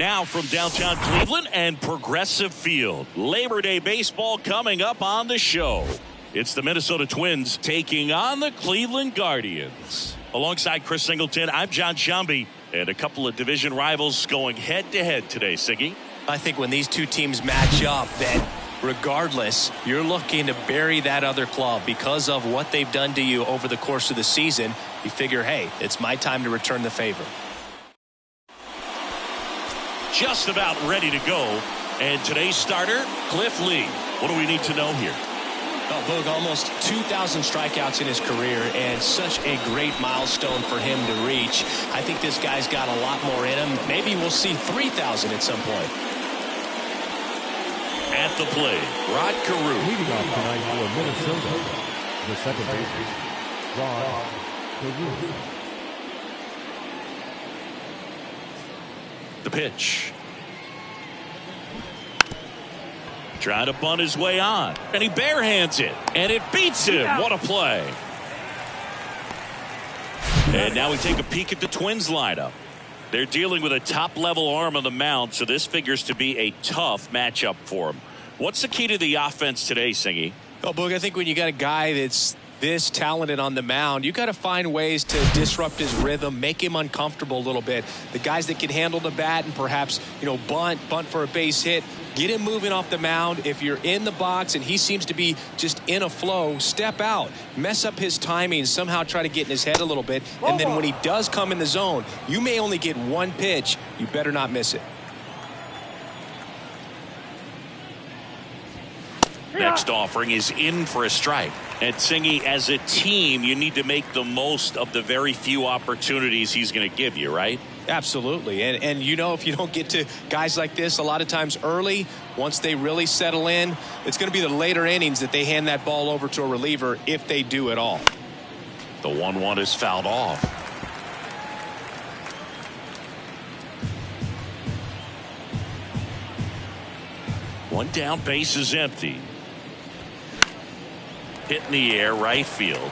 Now from downtown Cleveland and Progressive Field, Labor Day baseball coming up on the show. It's the Minnesota Twins taking on the Cleveland Guardians. Alongside Chris Singleton, I'm John Sciambi, and a couple of division rivals going head-to-head today, Siggy. I think when these two teams match up, then regardless, you're looking to bury that other club because of what they've done to you over the course of the season. You figure, hey, it's my time to return the favor. Just about ready to go. And today's starter, Cliff Lee. What do we need to know here? Oh, Boog, almost 2,000 strikeouts in his career, and such a great milestone for him to reach. I think this guy's got a lot more in him. Maybe we'll see 3,000 at some point. At the plate, Rod Carew. Leading off tonight for Minnesota, the second baseman, Rod Carew. The pitch. Trying to bunt his way on. And he barehands it. And it beats him. What a play. And now we take a peek at the Twins lineup. They're dealing with a top-level arm on the mound, so this figures to be a tough matchup for him. What's the key to the offense today, Singy? Oh, Boog, I think when you got a guy that's this talented on the mound, you got to find ways to disrupt his rhythm, make him uncomfortable a little bit. The guys that can handle the bat and perhaps, bunt for a base hit, get him moving off the mound. If you're in the box and he seems to be just in a flow, step out, mess up his timing, somehow try to get in his head a little bit. And then when he does come in the zone, you may only get one pitch. You better not miss it. Next offering is in for a strike. And Singy, as a team, you need to make the most of the very few opportunities he's going to give you, right? Absolutely. And if you don't get to guys like this a lot of times early, once they really settle in, it's going to be the later innings that they hand that ball over to a reliever, if they do at all. The 1-1 is fouled off. One down, base is empty. Hit in the air, right field.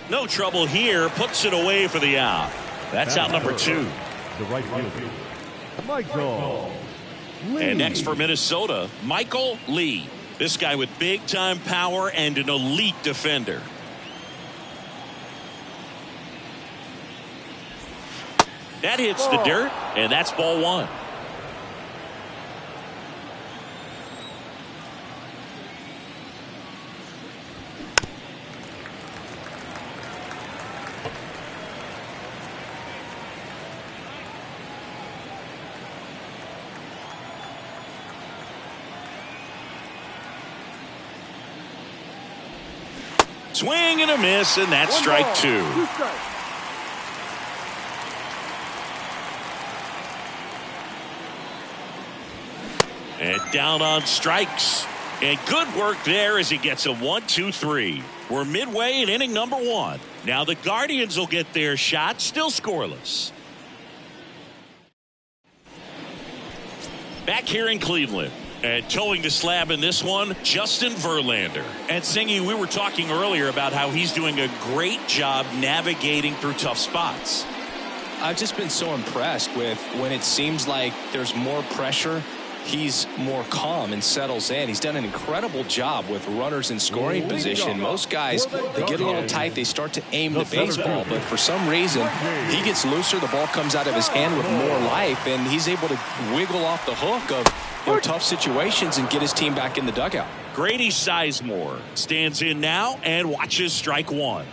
No trouble here. Puts it away for the out. That's out number 2. The right fielder, Michael Lee. And next for Minnesota, Michael Lee. This guy with big-time power and an elite defender. That hits the dirt, and that's ball 1. Swing and a miss, and that's strike 2. And down on strikes. And good work there as he gets a 1-2-3. We're midway in inning number 1. Now the Guardians will get their shot, still scoreless. Back here in Cleveland. And towing the slab in this one, Justin Verlander. And Singy, we were talking earlier about how he's doing a great job navigating through tough spots. I've just been so impressed with when it seems like there's more pressure, he's more calm and settles in. He's done an incredible job with runners in scoring position. Most guys, they get a little tight, they start to aim the baseball, but for some reason, he gets looser, the ball comes out of his hand with more life, and he's able to wiggle off the hook of tough situations and get his team back in the dugout. Grady Sizemore stands in now and watches strike 1.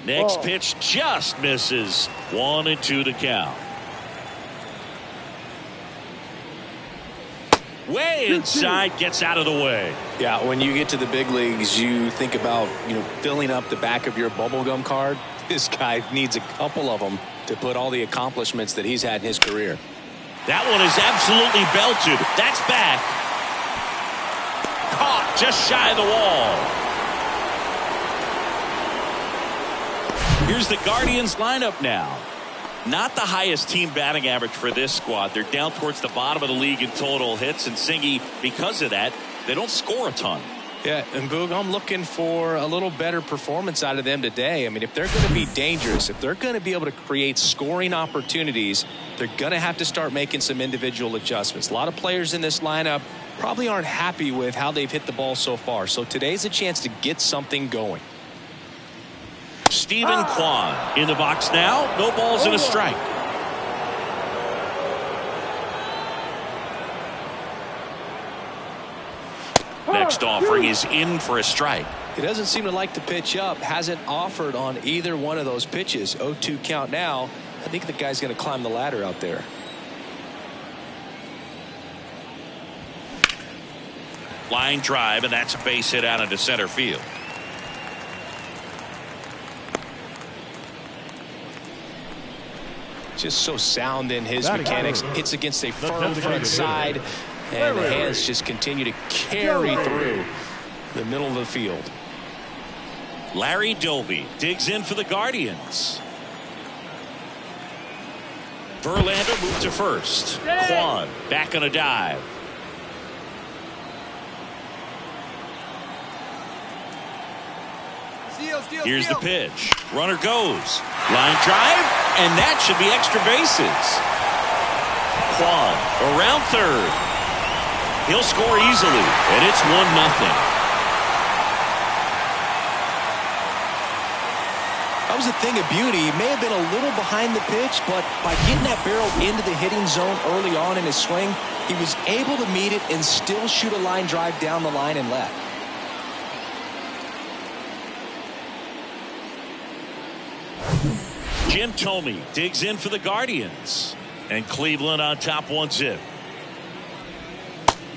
Next pitch just misses. 1-2 to count. Way inside, gets out of the way. Yeah, when you get to the big leagues, you think about, filling up the back of your bubblegum card. This guy needs a couple of them to put all the accomplishments that he's had in his career. That one is absolutely belted. That's back. just shy of the wall. Here's the Guardians lineup now. Not the highest team batting average for this squad. They're down towards the bottom of the league in total hits, and Singy, because of that, they don't score a ton. Yeah, and Boog, I'm looking for a little better performance out of them today. I mean, if they're going to be dangerous, if they're going to be able to create scoring opportunities, they're going to have to start making some individual adjustments. A lot of players in this lineup probably aren't happy with how they've hit the ball so far. So today's a chance to get something going. Stephen Kwan in the box now. No balls and a strike. Next offering is in for a strike. He doesn't seem to like to pitch up. Hasn't offered on either one of those pitches. 0-2 count now. I think the guy's going to climb the ladder out there. Line drive, and that's a base hit out into center field. Just so sound in his mechanics. Hits against a firm front side, and the hands just continue to carry through the middle of the field. Larry Doby digs in for the Guardians. Verlander moved to first. Kwan back on a dive. Here's the pitch. Runner goes. Line drive, and that should be extra bases. Kwan around third. He'll score easily, and it's 1-0. That was a thing of beauty. He may have been a little behind the pitch, but by getting that barrel into the hitting zone early on in his swing, he was able to meet it and still shoot a line drive down the line and left. Jim Thome digs in for the Guardians, and Cleveland on top 1-0.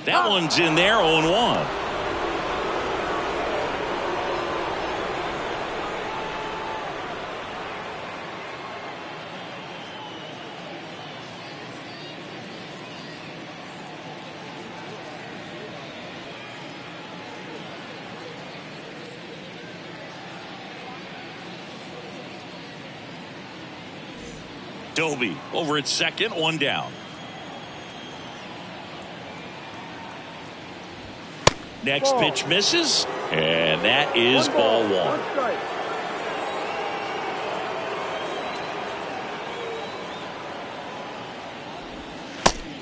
That one's in there, 0-1. Doby over at second, one down. Next pitch misses, and that is ball one.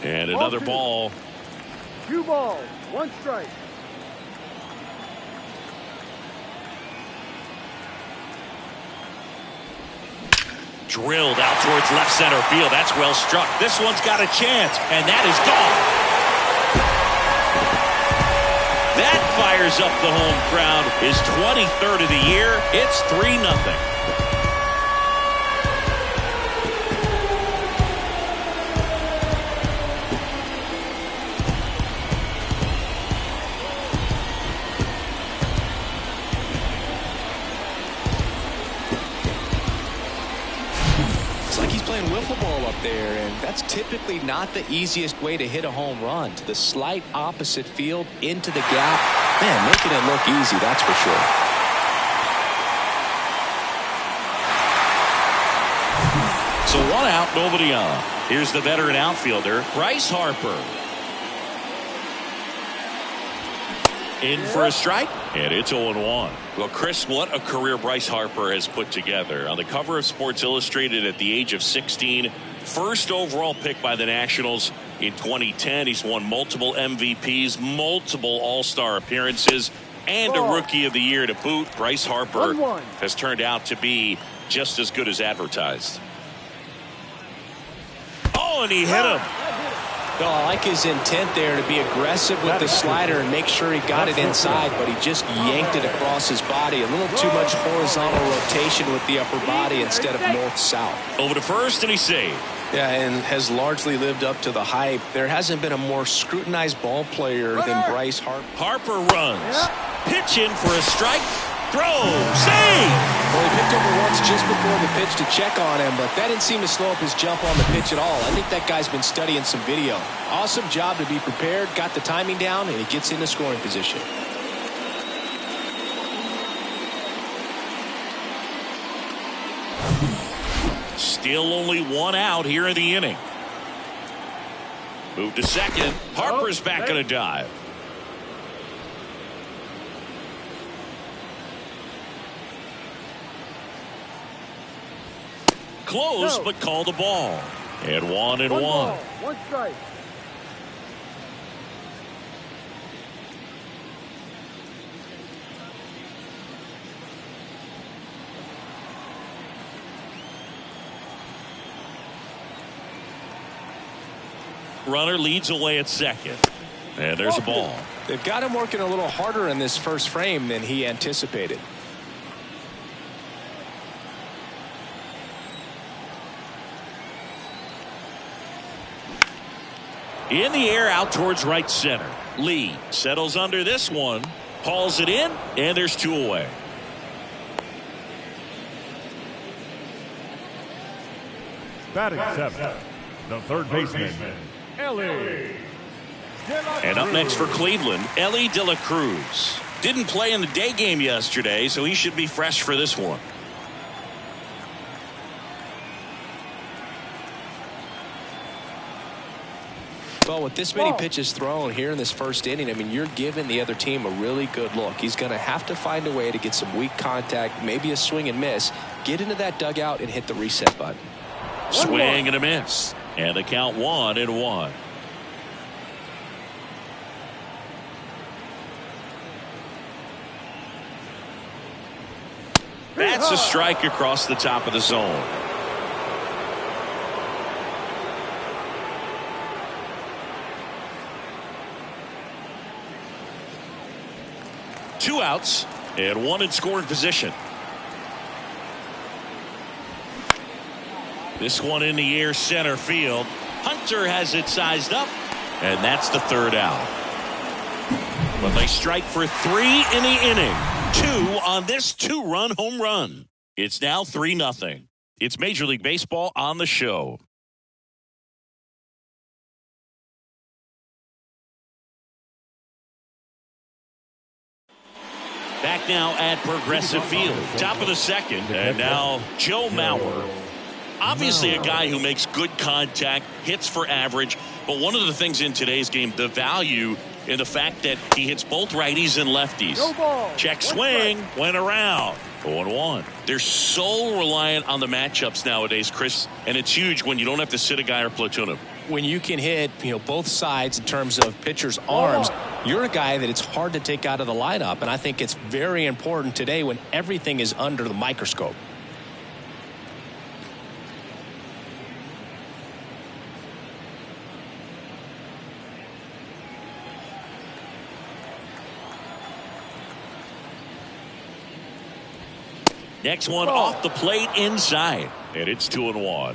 And another ball. 2 balls, 1 strike. Drilled out towards left center field. That's well struck. This one's got a chance, and that is gone. That fires up the home crowd. His 23rd of the year. It's 3-0. Wiffle ball up there, and that's typically not the easiest way to hit a home run. To the slight opposite field, into the gap. Man, making it look easy, that's for sure. So 1 out, nobody on. Here's the veteran outfielder, Bryce Harper. In for a strike, and it's 0-1. Well, Chris, what a career Bryce Harper has put together. On the cover of Sports Illustrated at the age of 16, first overall pick by the Nationals in 2010. He's won multiple MVPs, multiple All-Star appearances, and a Rookie of the Year to boot. Bryce Harper has turned out to be just as good as advertised. Oh, and he hit him. Well, I like his intent there to be aggressive with the slider and make sure he got it inside, but he just yanked it across his body. A little too much horizontal rotation with the upper body instead of north-south. Over to first, and he saved. Yeah, and has largely lived up to the hype. There hasn't been a more scrutinized ball player than Bryce Harper. Harper runs. Pitch in for a strike. Throw. Save. Well, he picked over once just before the pitch to check on him, but that didn't seem to slow up his jump on the pitch at all. I think that guy's been studying some video. Awesome job to be prepared, got the timing down, and he gets into scoring position. Still only one out here in the inning. Move to second. Harper's back in a dive. Close, but call the ball. And one. Ball, one strike. Runner leads away at second. And there's a ball. They've got him working a little harder in this first frame than he anticipated. In the air out towards right center. Lee settles under this one. Hauls it in. And there's two away. Batting seven, the third baseman, Elly. And up next for Cleveland, Elly De La Cruz. Didn't play in the day game yesterday, so he should be fresh for this one. Well, with this many pitches thrown here in this first inning, I mean, you're giving the other team a really good look. He's going to have to find a way to get some weak contact, maybe a swing and miss, get into that dugout and hit the reset button. Swing and a miss. And the count 1-1. That's a strike across the top of the zone. Two outs and one in scoring position. This one in the air center field. Hunter has it sized up, and that's the third out. But they strike for three in the inning. Two on this two-run home run. It's now 3-0. It's Major League Baseball on the show. Back now at Progressive Field. Top of the second. And now Joe Mauer. Obviously a guy who makes good contact, hits for average. But one of the things in today's game, the value in the fact that he hits both righties and lefties. Check swing, went around. 0-1. They're so reliant on the matchups nowadays, Chris. And it's huge when you don't have to sit a guy or platoon him. When you can hit, both sides in terms of pitchers' arms, you're a guy that it's hard to take out of the lineup. And I think it's very important today when everything is under the microscope. Next one off the plate inside. And it's 2-1.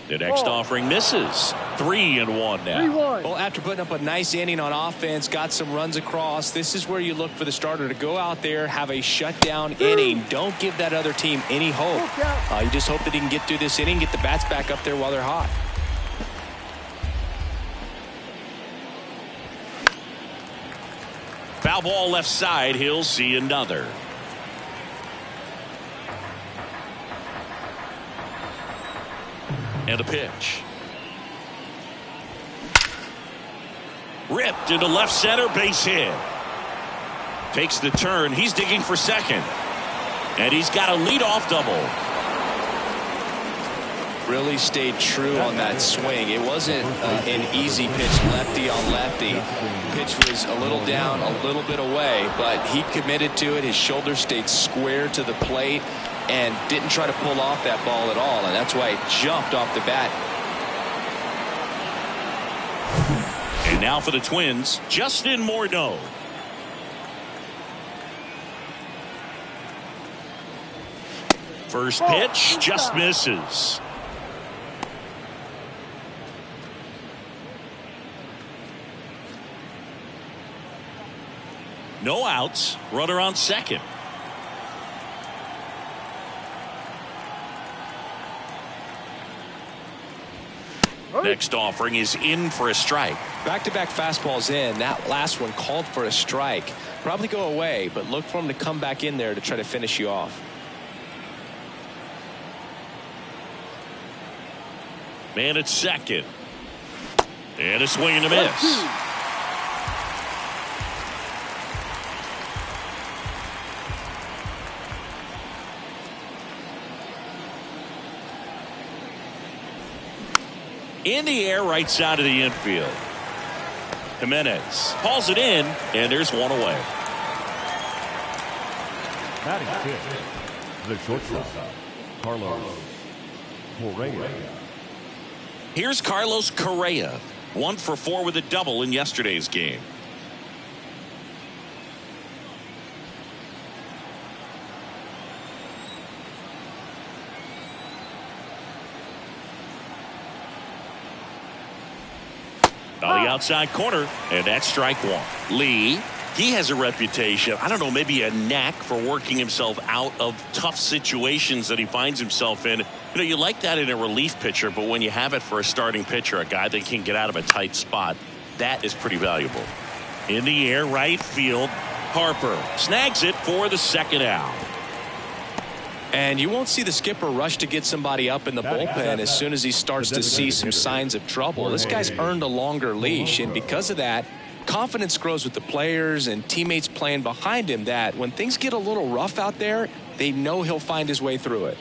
The next offering misses. 3-1 now. 3-1. Well, after putting up a nice inning on offense, got some runs across, this is where you look for the starter to go out there, have a shutdown inning. Don't give that other team any hope. You just hope that he can get through this inning, get the bats back up there while they're hot. Foul ball left side. He'll see another. And a pitch. Ripped into left center, base hit. Takes the turn. He's digging for second. And he's got a leadoff double. Really stayed true on that swing. It wasn't an easy pitch lefty on lefty. Pitch was a little down, a little bit away, but he committed to it. His shoulder stayed square to the plate and didn't try to pull off that ball at all, and that's why it jumped off the bat. And now for the Twins, Justin Morneau. First pitch just misses. No outs. Runner on second. Next offering is in for a strike. Back-to-back fastballs in. That last one called for a strike. Probably go away, but look for him to come back in there to try to finish you off. Man at second. And a swing and a miss. In the air, right side of the infield. Jimenez hauls it in, and there's one away. Batting fifth, the shortstop, Carlos Correa. Here's Carlos Correa, 1 for 4 with a double in yesterday's game. On the outside corner, and that's strike one. Lee, he has a reputation, I don't know, maybe a knack for working himself out of tough situations that he finds himself in. You know, you like that in a relief pitcher, but when you have it for a starting pitcher, a guy that can get out of a tight spot, that is pretty valuable. In the air, right field, Harper snags it for the second out. And you won't see the skipper rush to get somebody up in the bullpen as soon as he starts to see some signs of trouble. This guy's earned a longer leash, and because of that, confidence grows with the players and teammates playing behind him that when things get a little rough out there, they know he'll find his way through it.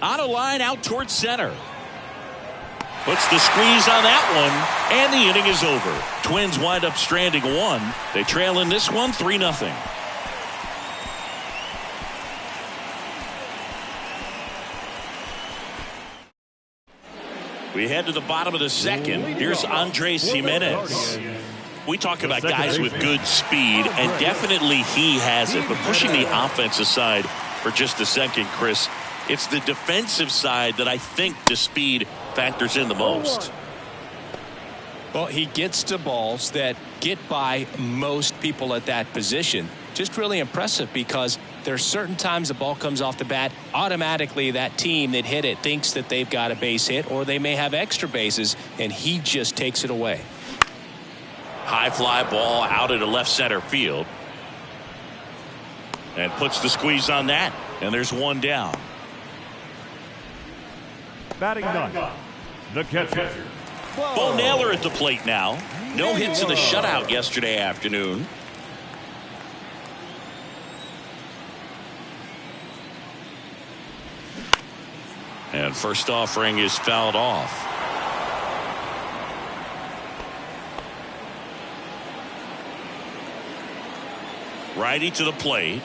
On a line out towards center. Puts the squeeze on that one, and the inning is over. Twins wind up stranding one. They trail in this one 3-0. We head to the bottom of the second. Here's Andres Jimenez. We talk about guys with good speed, and definitely he has it. But pushing the offense aside for just a second, Chris, it's the defensive side that I think the speed factors in the most. Well, he gets to balls that get by most people at that position. Just really impressive because there are certain times the ball comes off the bat, automatically that team that hit it thinks that they've got a base hit or they may have extra bases, and he just takes it away. High fly ball out into left center field. And puts the squeeze on that. And there's one down. Batting ninth, the catcher. Bo Naylor at the plate now. No hits in the shutout yesterday afternoon. And first offering is fouled off. Righty to the plate.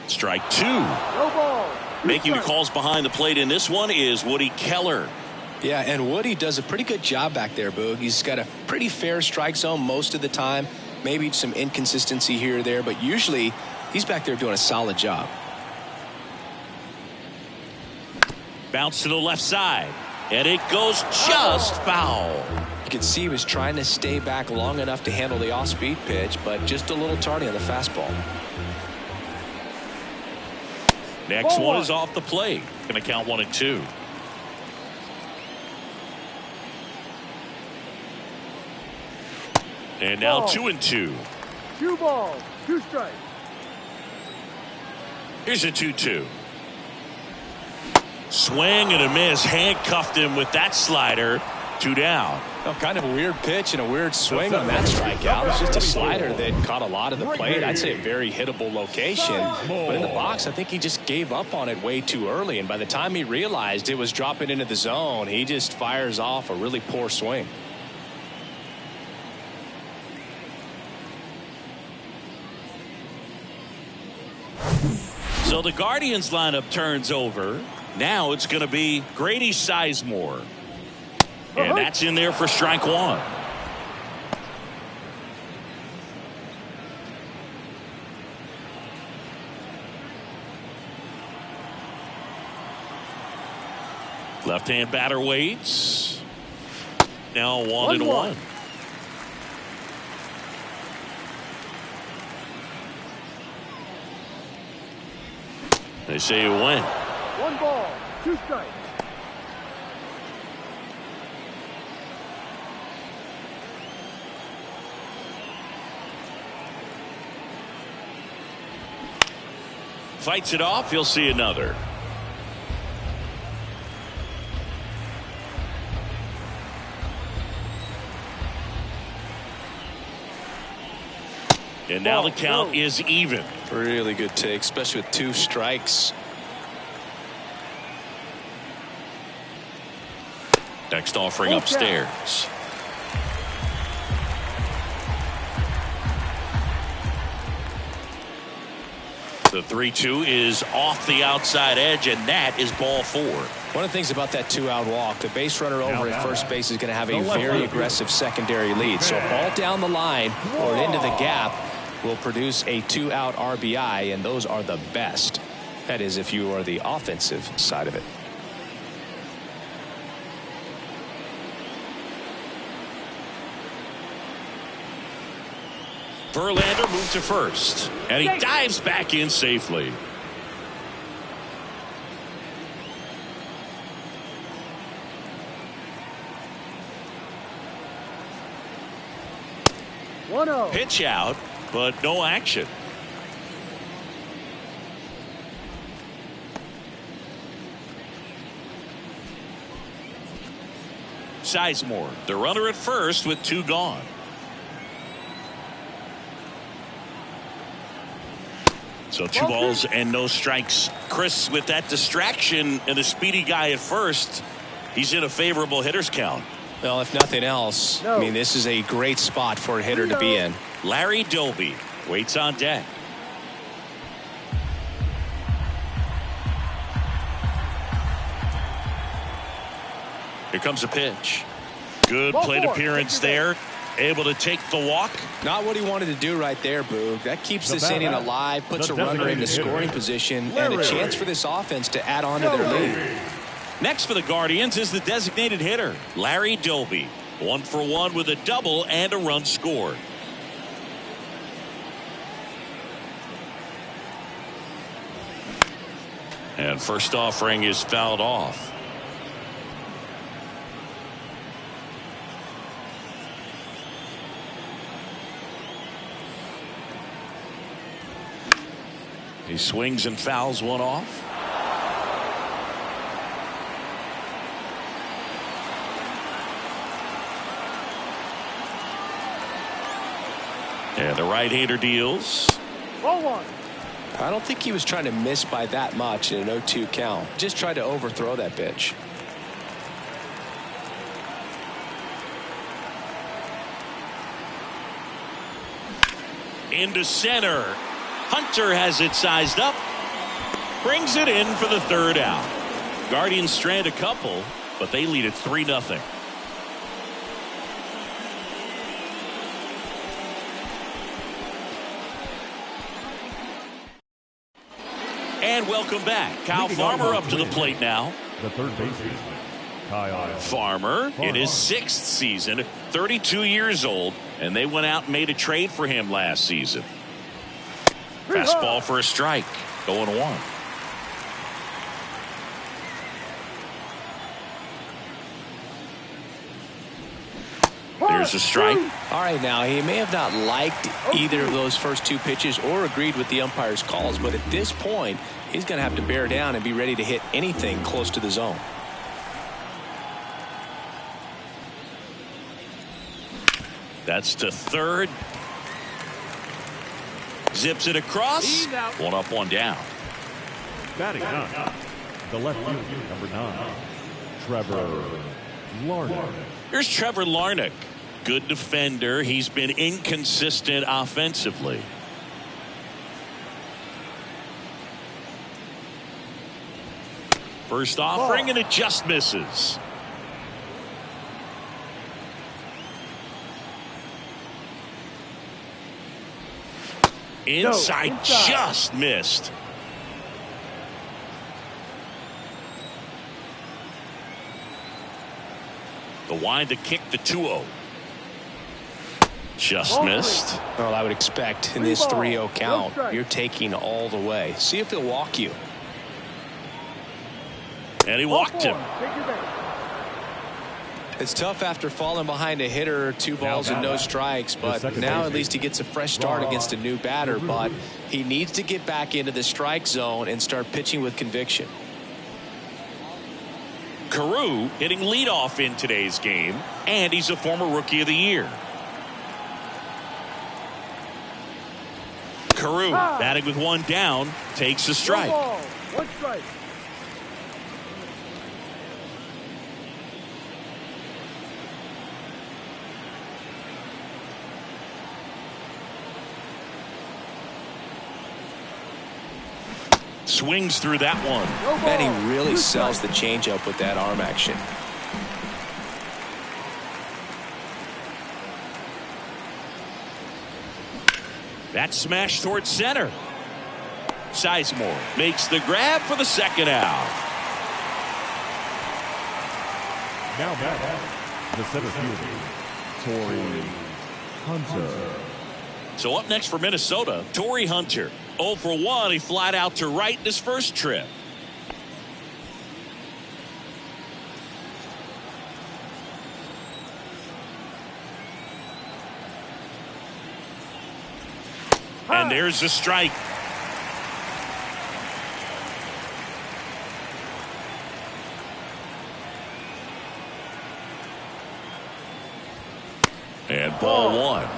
Strike two. No ball. Making the calls behind the plate in this one is Woody Keller. Yeah, and Woody does a pretty good job back there, Boog. He's got a pretty fair strike zone most of the time. Maybe some inconsistency here or there, but usually he's back there doing a solid job. Bounce to the left side, and it goes just foul. You could see he was trying to stay back long enough to handle the off-speed pitch, but just a little tardy on the fastball. Next one is off the plate. Going to count 1-2. And now 2-2. 2 balls, 2 strikes. Here's a 2-2. Swing and a miss. Handcuffed him with that slider. 2 down. Oh, kind of a weird pitch and a weird swing on that strikeout. It's just a slider that caught a lot of the plate. I'd say a very hittable location. But in the box, I think he just gave up on it way too early. And by the time he realized it was dropping into the zone, he just fires off a really poor swing. So the Guardians lineup turns over. Now it's going to be Grady Sizemore. And that's in there for strike one. Left-hand batter waits. Now 1-1. They say you win. 1 ball, 2 strikes. Fights it off. He'll see another. And now the count is even. Really good take, especially with 2 strikes. Next offering upstairs. The 3-2 is off the outside edge, and that is ball 4. One of the things about that 2-out walk, the base runner over at first base is going to have a very aggressive secondary lead. So a ball down the line or into the gap will produce a 2-out RBI, and those are the best. That is, if you are the offensive side of it. Verlander moved to first, and he dives back in safely. Pitch out, but no action. Sizemore, the runner at first with 2 gone. So 2 balls and no strikes. Chris, with that distraction and the speedy guy at first, he's in a favorable hitter's count. Well, if nothing else, I mean, this is a great spot for a hitter to be in. Larry Doby waits on deck. Here comes a pitch. Good plate appearance there. Able to take the walk. Not what he wanted to do right there, Boog. That keeps this inning alive, puts a runner into scoring position, and a chance for this offense to add on to their lead. Next for the Guardians is the designated hitter, Larry Doby. 1 for 1 with a double and a run scored. And first offering is fouled off. He swings and fouls one off. And the right-hander deals. Ball 1. I don't think he was trying to miss by that much in an 0-2 count. Just tried to overthrow that pitch. Into center. Hunter has it sized up. Brings it in for the 3rd out. Guardians strand a couple, but they lead it 3-0. And welcome back. Kyle Farmer up to the plate now. The third baseman, Kyle Farmer in his 6th season, 32 years old, and they went out and made a trade for him last season. Fastball for a strike. 0-1. There's a strike. All right, now he may have not liked either of those first 2 pitches or agreed with the umpire's calls, but at this point he's going to have to bear down and be ready to hit anything close to the zone. That's to third. Zips it across. 1 up, 1 down. batting ninth, the left fielder, number 9, Trevor Larnach. Here's Trevor Larnach. Good defender. He's been inconsistent offensively. First offering, and it just misses. Inside, just missed. The wind to kick the 2-0. Just missed. Well, I would expect in this 3-0 count, you're taking all the way. See if he'll walk you. And he walked him. Take your base. It's tough after falling behind a hitter, 2 balls and no strikes, but now at least he gets a fresh start against a new batter, but he needs to get back into the strike zone and start pitching with conviction. Carew hitting leadoff in today's game, and he's a former Rookie of the Year. Carew batting with 1 down, takes a strike. 1 ball, 1 strike. Swings through that one. And he really sells the changeup with that arm action. That smash towards center. Sizemore makes the grab for the second out. Now back, the center fielder, Torii Hunter. So up next for Minnesota, Torii Hunter. 0 for 1. He flied out to right in his first trip. And there's the strike. And ball 1.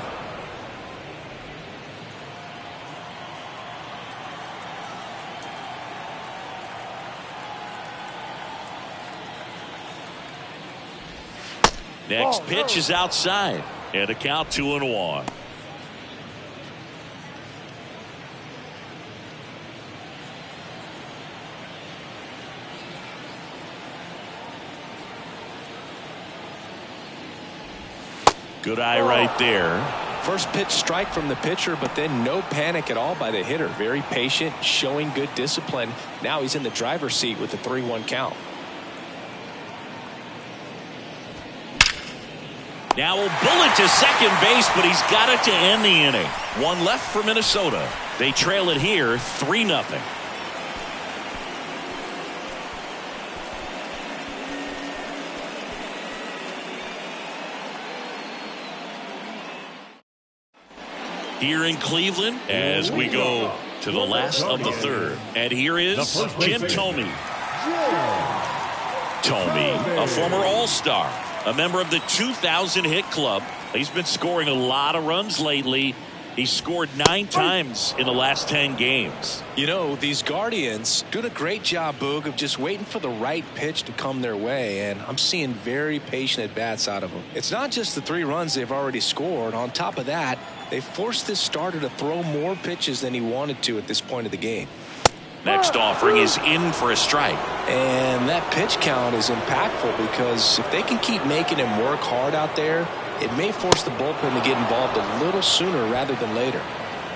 Next pitch is outside, and a count 2-1. Good eye right there. First pitch strike from the pitcher, but then no panic at all by the hitter. Very patient, showing good discipline. Now he's in the driver's seat with the 3-1 count. Now a bullet to second base, but he's got it to end the inning. 1 left for Minnesota. They trail it here 3-0. Here in Cleveland as we go to the last of the third. And here is Jim Thome. Thome, a former All-Star, a member of the 2000 hit club. He's been scoring a lot of runs lately. He scored 9 times in the last 10 games. You know, these Guardians doing a great job, Boog, of just waiting for the right pitch to come their way, and I'm seeing very patient at-bats out of them. It's not just the 3 runs they've already scored. On top of that, they forced this starter to throw more pitches than he wanted to at this point of the game. Next offering is in for a strike. And that pitch count is impactful because if they can keep making him work hard out there, it may force the bullpen to get involved a little sooner rather than later.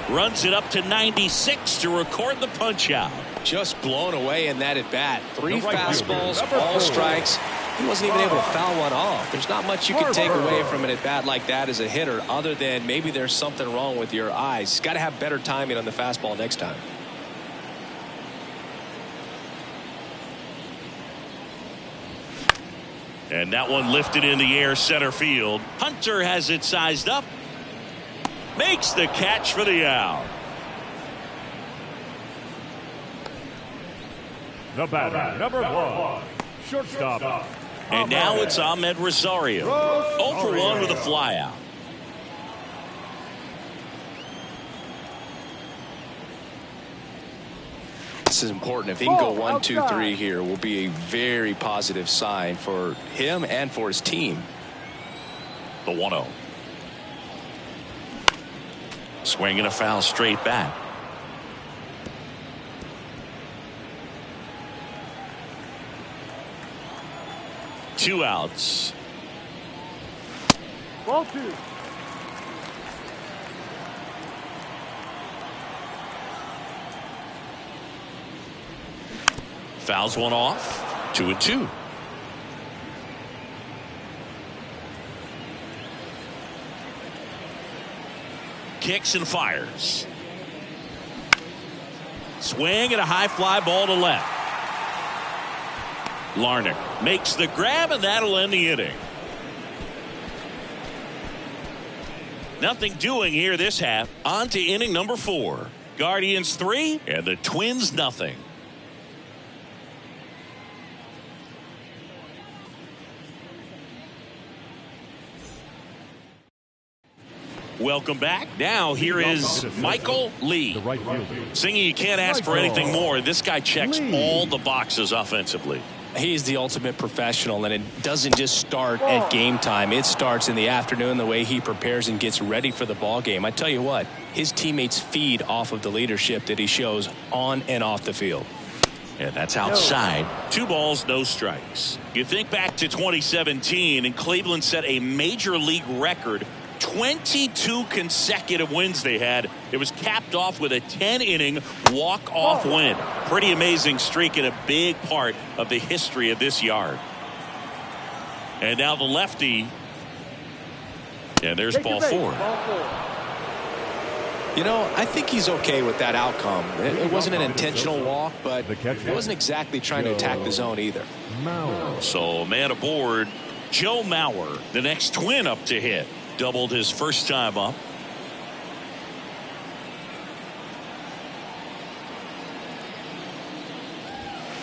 Runs it up to 96 to record the punch out. Just blown away in that at bat. 3 fastballs, all strikes. He wasn't even able to foul one off. There's not much you can take away from an at bat like that as a hitter, other than maybe there's something wrong with your eyes. Got to have better timing on the fastball next time. And that one lifted in the air center field. Hunter has it sized up. Makes the catch for the out. The batter, number 1, shortstop. And now it's Ahmed Rosario. 0 for 1 with a flyout. This is important. If he can go 1, 2, 3 here, will be a very positive sign for him and for his team. The 1-0. Swinging a foul straight back. Two outs. Ball 2. Fouls one off. 2-2. Kicks and fires. Swing and a high fly ball to left. Larnach makes the grab, and that'll end the inning. Nothing doing here this half. On to inning number 4. Guardians 3 and the Twins nothing. Welcome back. Now here is Michael Lee. The right fielder. Singing, you can't ask for anything more. This guy checks all the boxes offensively. He's the ultimate professional, and it doesn't just start at game time. It starts in the afternoon, the way he prepares and gets ready for the ball game. I tell you what, his teammates feed off of the leadership that he shows on and off the field. And that's outside. 2 balls, no strikes. You think back to 2017, and Cleveland set a major league record. 22 consecutive wins they had. It was capped off with a 10-inning walk-off win. Pretty amazing streak and a big part of the history of this yard. And now the lefty. And there's ball 4. You know, I think he's okay with that outcome. It wasn't an intentional walk, but he wasn't exactly trying to attack the zone either. So man aboard, Joe Mauer, the next Twin up to hit. Doubled his first time up.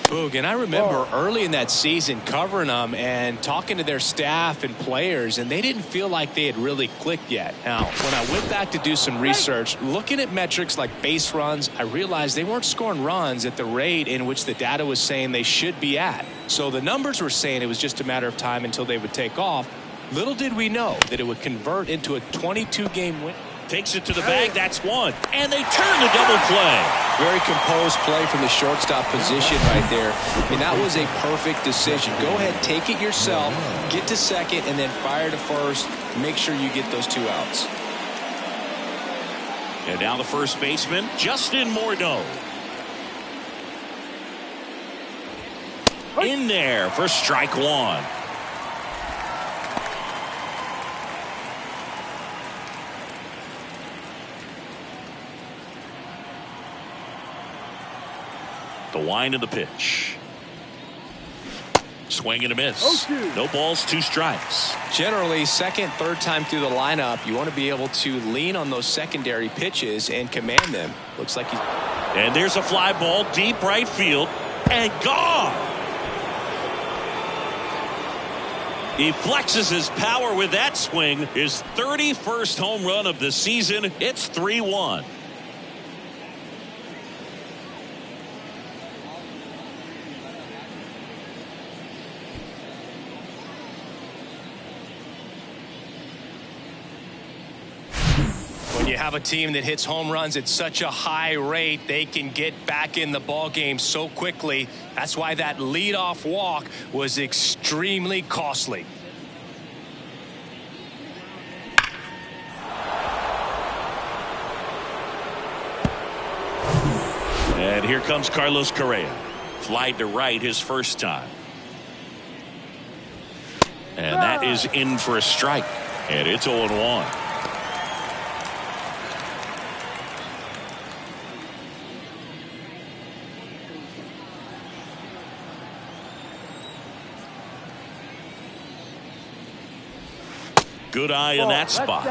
Boog, and I remember early in that season covering them and talking to their staff and players, and they didn't feel like they had really clicked yet. Now, when I went back to do some research, looking at metrics like base runs, I realized they weren't scoring runs at the rate in which the data was saying they should be at. So the numbers were saying it was just a matter of time until they would take off. Little did we know that it would convert into a 22-game win. Takes it to the bag. That's one. And they turn the double play. Very composed play from the shortstop position right there. And that was a perfect decision. Go ahead, take it yourself, get to second, and then fire to first. Make sure you get those 2 outs. And now the first baseman, Justin Morneau. In there for strike 1. The wind of the pitch. Swing and a miss. No balls, 2 strikes. Generally, second, third time through the lineup, you want to be able to lean on those secondary pitches and command them. Looks like he's... And there's a fly ball, deep right field, and gone. He flexes his power with that swing. His 31st home run of the season. It's 3-1. When you have a team that hits home runs at such a high rate, they can get back in the ball game so quickly. That's why that leadoff walk was extremely costly. And here comes Carlos Correa. Flied to right his first time. And that is in for a strike. And it's 0-1. Good eye in that spot.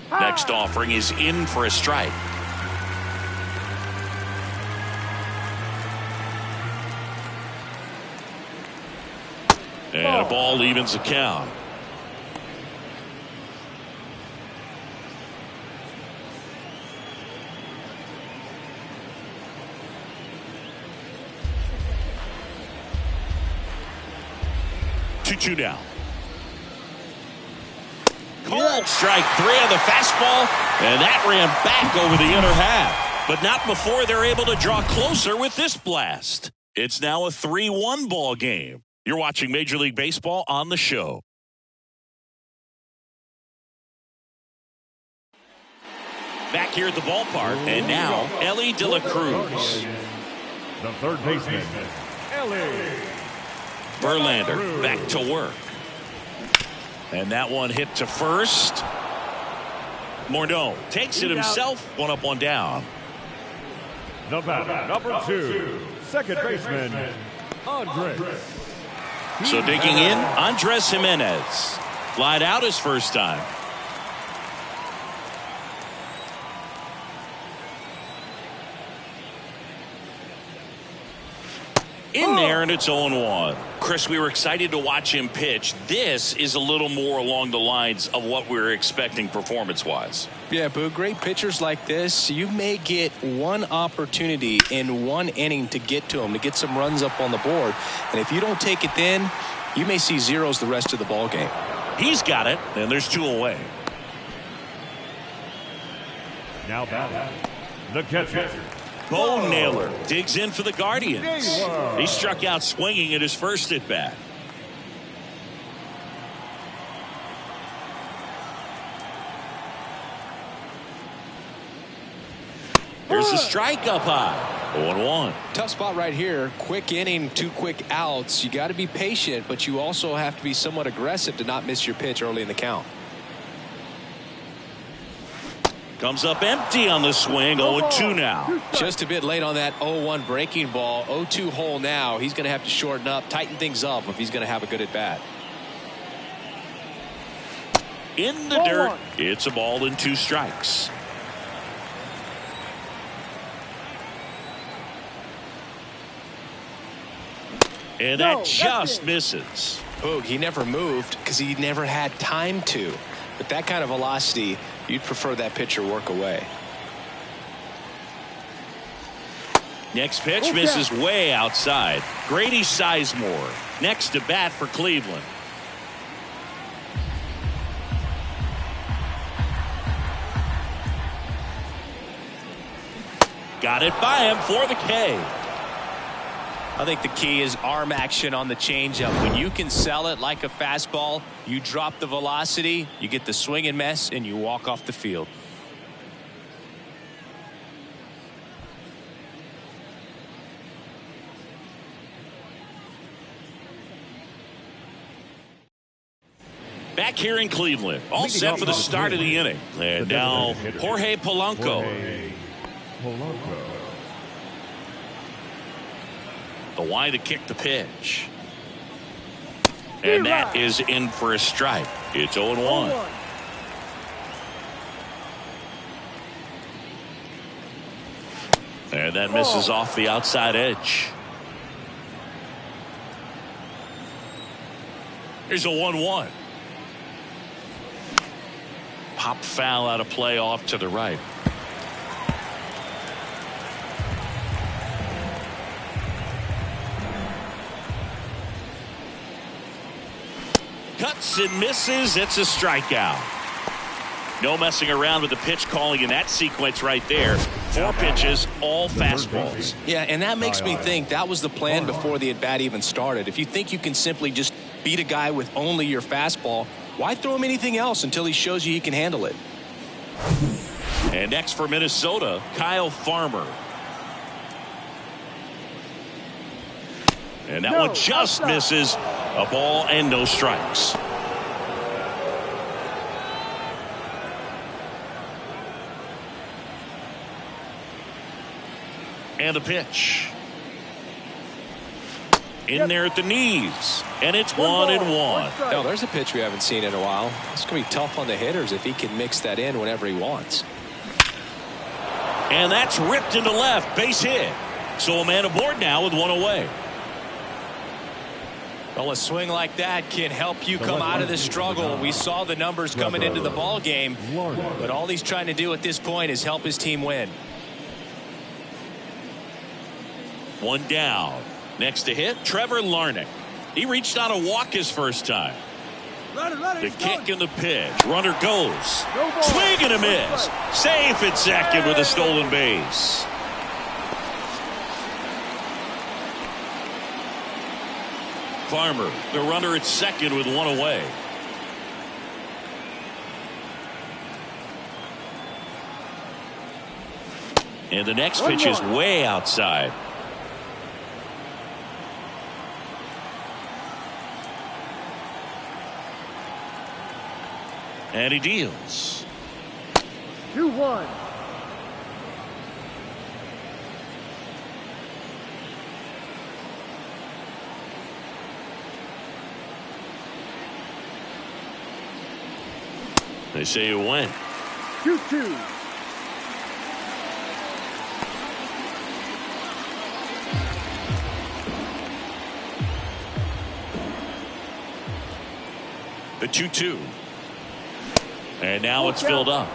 Next offering is in for a strike. And a ball evens the count. Two down. Called strike 3 on the fastball, and that ran back over the inner half. But not before they're able to draw closer with this blast. It's now a 3-1 ball game. You're watching Major League Baseball on the show. Back here at the ballpark, and now Elly De La Cruz. The third baseman, Elly. Verlander back to work. And that one hit to first. Morneau takes it himself. One up, one down. The batter, number 2, second baseman, Andres. So digging in, Andres Gimenez. Flied out his first time. In there, and it's 0-1. Chris, we were excited to watch him pitch. This is a little more along the lines of what we were expecting performance-wise. Yeah, Boo, great pitchers like this, you may get one opportunity in one inning to get to them, to get some runs up on the board. And if you don't take it then, you may see zeros the rest of the ball game. He's got it, and there's 2 away. Now batting, the catcher, Bo Naylor digs in for the Guardians. He struck out swinging at his first at bat. There's the strike up high. 0-1. Tough spot right here. Quick inning, 2 quick outs. You got to be patient, but you also have to be somewhat aggressive to not miss your pitch early in the count. Comes up empty on the swing. 0-2 now. Just a bit late on that 0-1 breaking ball. 0-2 hole now. He's going to have to shorten up, tighten things up if he's going to have a good at bat. In the dirt. It's a ball and 2 strikes. And that just misses. Boog, he never moved because he never had time to. With that kind of velocity, you'd prefer that pitcher work away. Next pitch misses way outside. Grady Sizemore next to bat for Cleveland. Got it by him for the K. I think the key is arm action on the changeup. When you can sell it like a fastball, you drop the velocity, you get the swing and miss, and you walk off the field. Back here in Cleveland, all set for the start of the inning. And now Jorge Polanco. The wide to kick the pitch. And that is in for a strike. It's 0-1. And that misses off the outside edge. Here's a 1-1. Pop foul out of play off to the right. Cuts and misses. It's a strikeout. No messing around with the pitch calling in that sequence right there. 4 pitches, all fastballs. Yeah, and that makes me think that was the plan before the at-bat even started. If you think you can simply just beat a guy with only your fastball, why throw him anything else until he shows you he can handle it? And next for Minnesota, Kyle Farmer. And that one just misses. A ball and no strikes. And the pitch. In there at the knees. And it's 1-1. No, there's a pitch we haven't seen in a while. It's going to be tough on the hitters if he can mix that in whenever he wants. And that's ripped into left. Base hit. So a man aboard now with 1 away. Well, a swing like that can help you come out of the struggle. We saw the numbers coming into the ball game, but all he's trying to do at this point is help his team win. 1 down. Next to hit, Trevor Larnach. He reached on a walk his first time. The kick and the pitch. Runner goes. Swing and a miss. Safe at second with a stolen base. Farmer, the runner at second with 1 away. And the next pitch is way outside. And he deals. 2-1. They say you win. 2-2. The 2-2. And now it's filled up.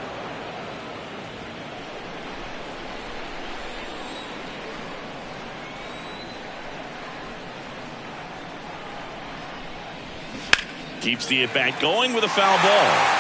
Keeps the at-bat going with a foul ball.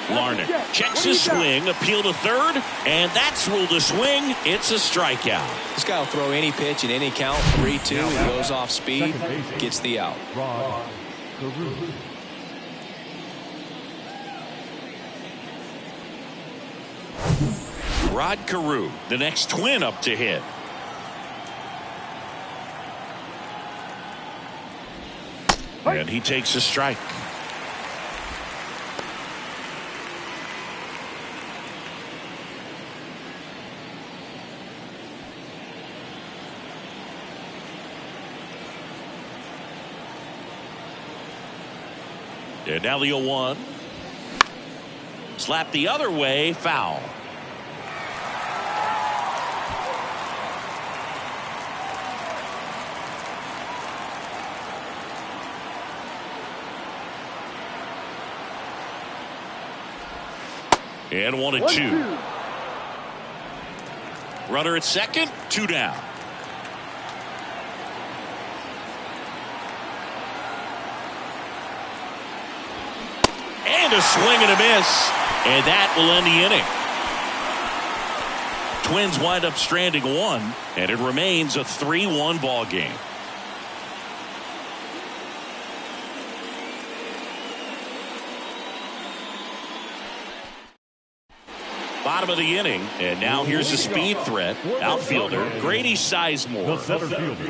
Larnach checks his swing, appeal to third, and that's ruled a swing. It's a strikeout. This guy will throw any pitch in any count. 3-2. He goes off speed, gets the out. Rod Carew. Rod Carew, the next Twin up to hit. And he takes a strike. And now the 0-1. Slap the other way, foul. And 1-2. Runner at second, 2 down. And a swing and a miss, and that will end the inning. Twins wind up stranding 1, and it remains a 3-1 ball game. Bottom of the inning, and now here's a speed threat. Outfielder Grady Sizemore.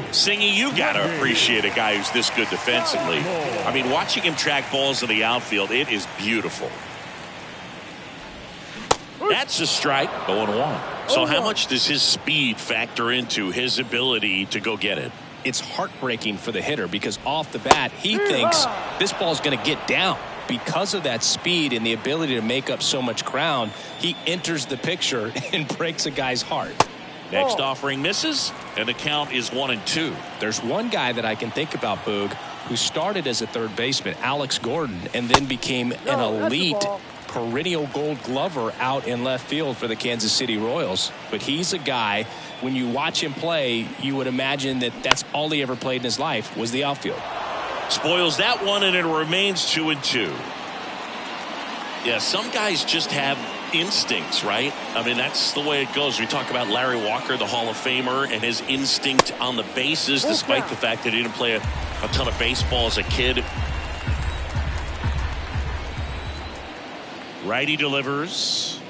Singy, you gotta appreciate a guy who's this good defensively. I mean, watching him track balls in the outfield, it is beautiful. That's a strike. 0-1. So how much does his speed factor into his ability to go get it? It's heartbreaking for the hitter because off the bat he thinks this ball's going to get down. Because of that speed and the ability to make up so much ground, he enters the picture and breaks a guy's heart. Next offering misses, and the count is 1-2. There's one guy that I can think about, Boog, who started as a third baseman, Alex Gordon, and then became an elite perennial Gold Glover out in left field for the Kansas City Royals. But he's a guy, when you watch him play, you would imagine that that's all he ever played in his life was the outfield. Spoils that one, and it remains 2-2. Yeah, some guys just have instincts, right? I mean, that's the way it goes. We talk about Larry Walker, the Hall of Famer, and his instinct on the bases, despite the fact that he didn't play a ton of baseball as a kid. Righty delivers.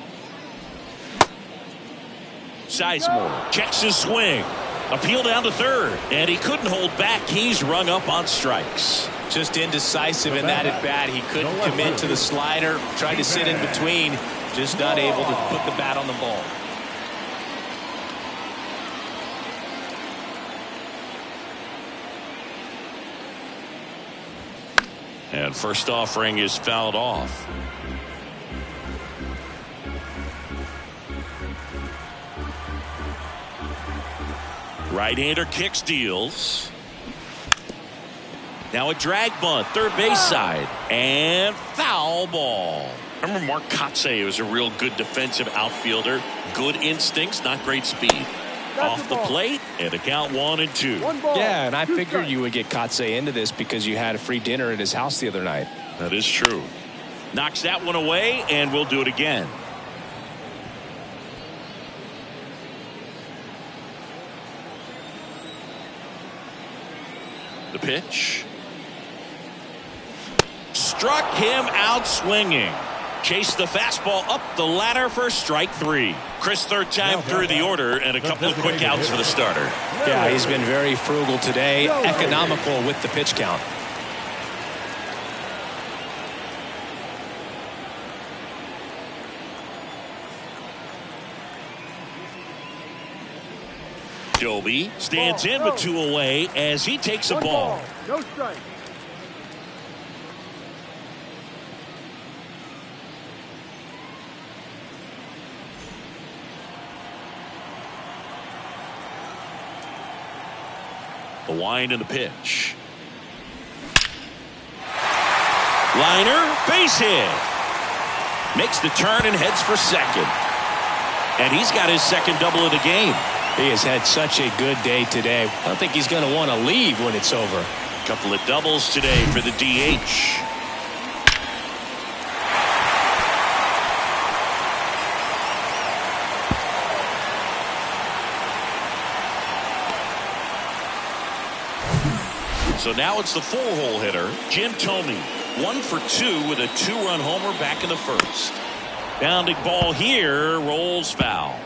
Sizemore checks his swing. Appeal down to third, and he couldn't hold back. He's rung up on strikes. Just indecisive in that at bat. He couldn't commit to the slider. Tried to sit in between. Just not able to put the bat on the ball. And first offering is fouled off. Right-hander kicks, deals. Now a drag bunt, third base side, and foul ball. I remember Mark Kotsay was a real good defensive outfielder. Good instincts, not great speed. Off the plate, and the count 1-2. Yeah, and I figured you would get Kotsay into this because you had a free dinner at his house the other night. That is true. Knocks that one away, and we'll do it again. The pitch. Struck him out swinging. Chase the fastball up the ladder for strike 3. Chris, third time through the order, and a couple of quick outs for the starter. Yeah, he's been very frugal today, economical with the pitch count. Doby stands in with 2 away as he takes a One ball. No strike. The wind and the pitch. Liner, base hit. Makes the turn and heads for second. And he's got his second double of the game. He has had such a good day today. I don't think he's going to want to leave when it's over. Couple of doubles today for the DH. So now it's the 4-hole hitter, Jim Thome. 1 for 2 with a 2-run homer back in the first. Bounding ball here, rolls foul.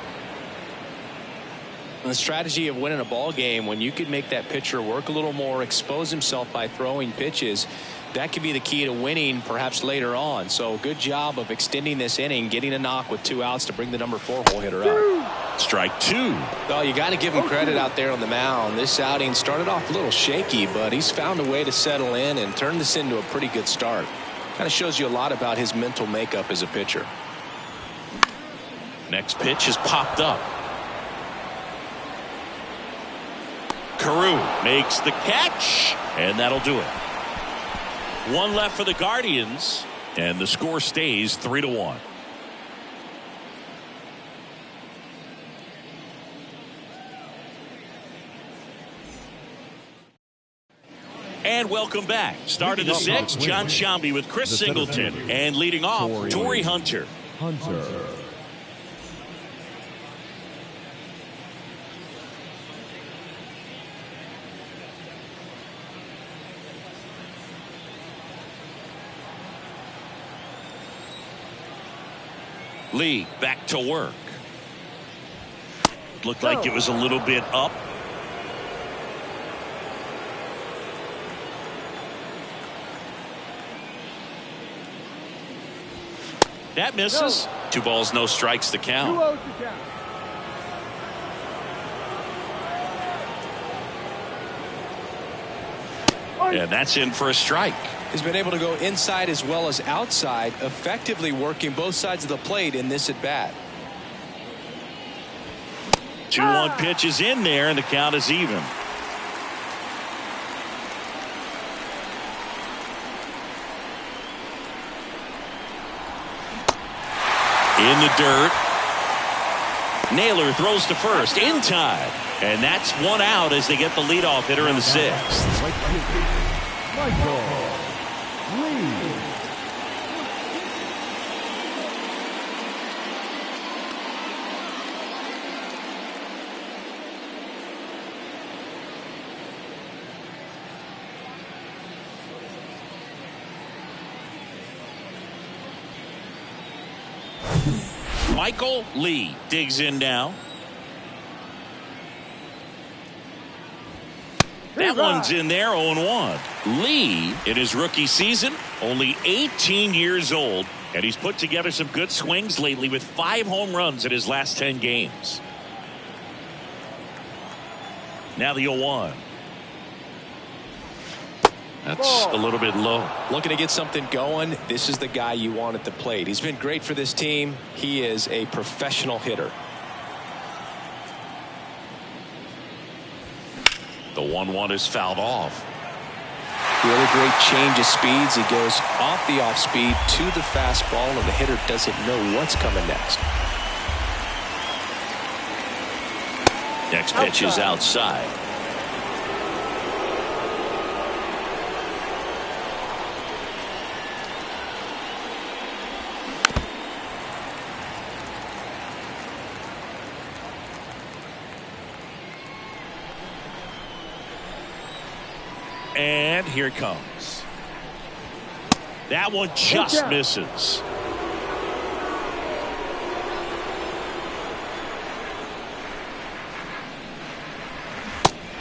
The strategy of winning a ball game, when you could make that pitcher work a little more, expose himself by throwing pitches, that could be the key to winning perhaps later on. So good job of extending this inning, getting a knock with 2 outs to bring the number 4-hole hitter out. Strike 2. Well, you got to give him credit out there on the mound. This outing started off a little shaky, but he's found a way to settle in and turn this into a pretty good start. Kind of shows you a lot about his mental makeup as a pitcher. Next pitch is popped up. Carew makes the catch, and that'll do it. 1 left for the Guardians, and the score stays 3-1. And welcome back. Start of the 6th, John Sciambi with Chris Singleton, and leading off, Torii Hunter. Lee back to work. Looked like it was a little bit up. That misses. 2 balls, no strikes to count. 2-0 to count. And that's in for a strike. He's been able to go inside as well as outside, effectively working both sides of the plate in this at bat. 2-1 pitch is in there, and the count is even. In the dirt. Naylor throws to first in time, and that's 1 out as they get the leadoff hitter in the 6th. Michael Lee. Michael Lee digs in now. That one's in there, 0-1. Lee, in his rookie season, only 18 years old, and he's put together some good swings lately with 5 home runs in his last 10 games. Now the 0-1. That's a little bit low. Looking to get something going. This is the guy you want at the plate. He's been great for this team. He is a professional hitter. The 1-1 is fouled off. Really great change of speeds. He goes off the off speed to the fastball, and the hitter doesn't know what's coming next. Next pitch is outside. And here it comes. That one just misses.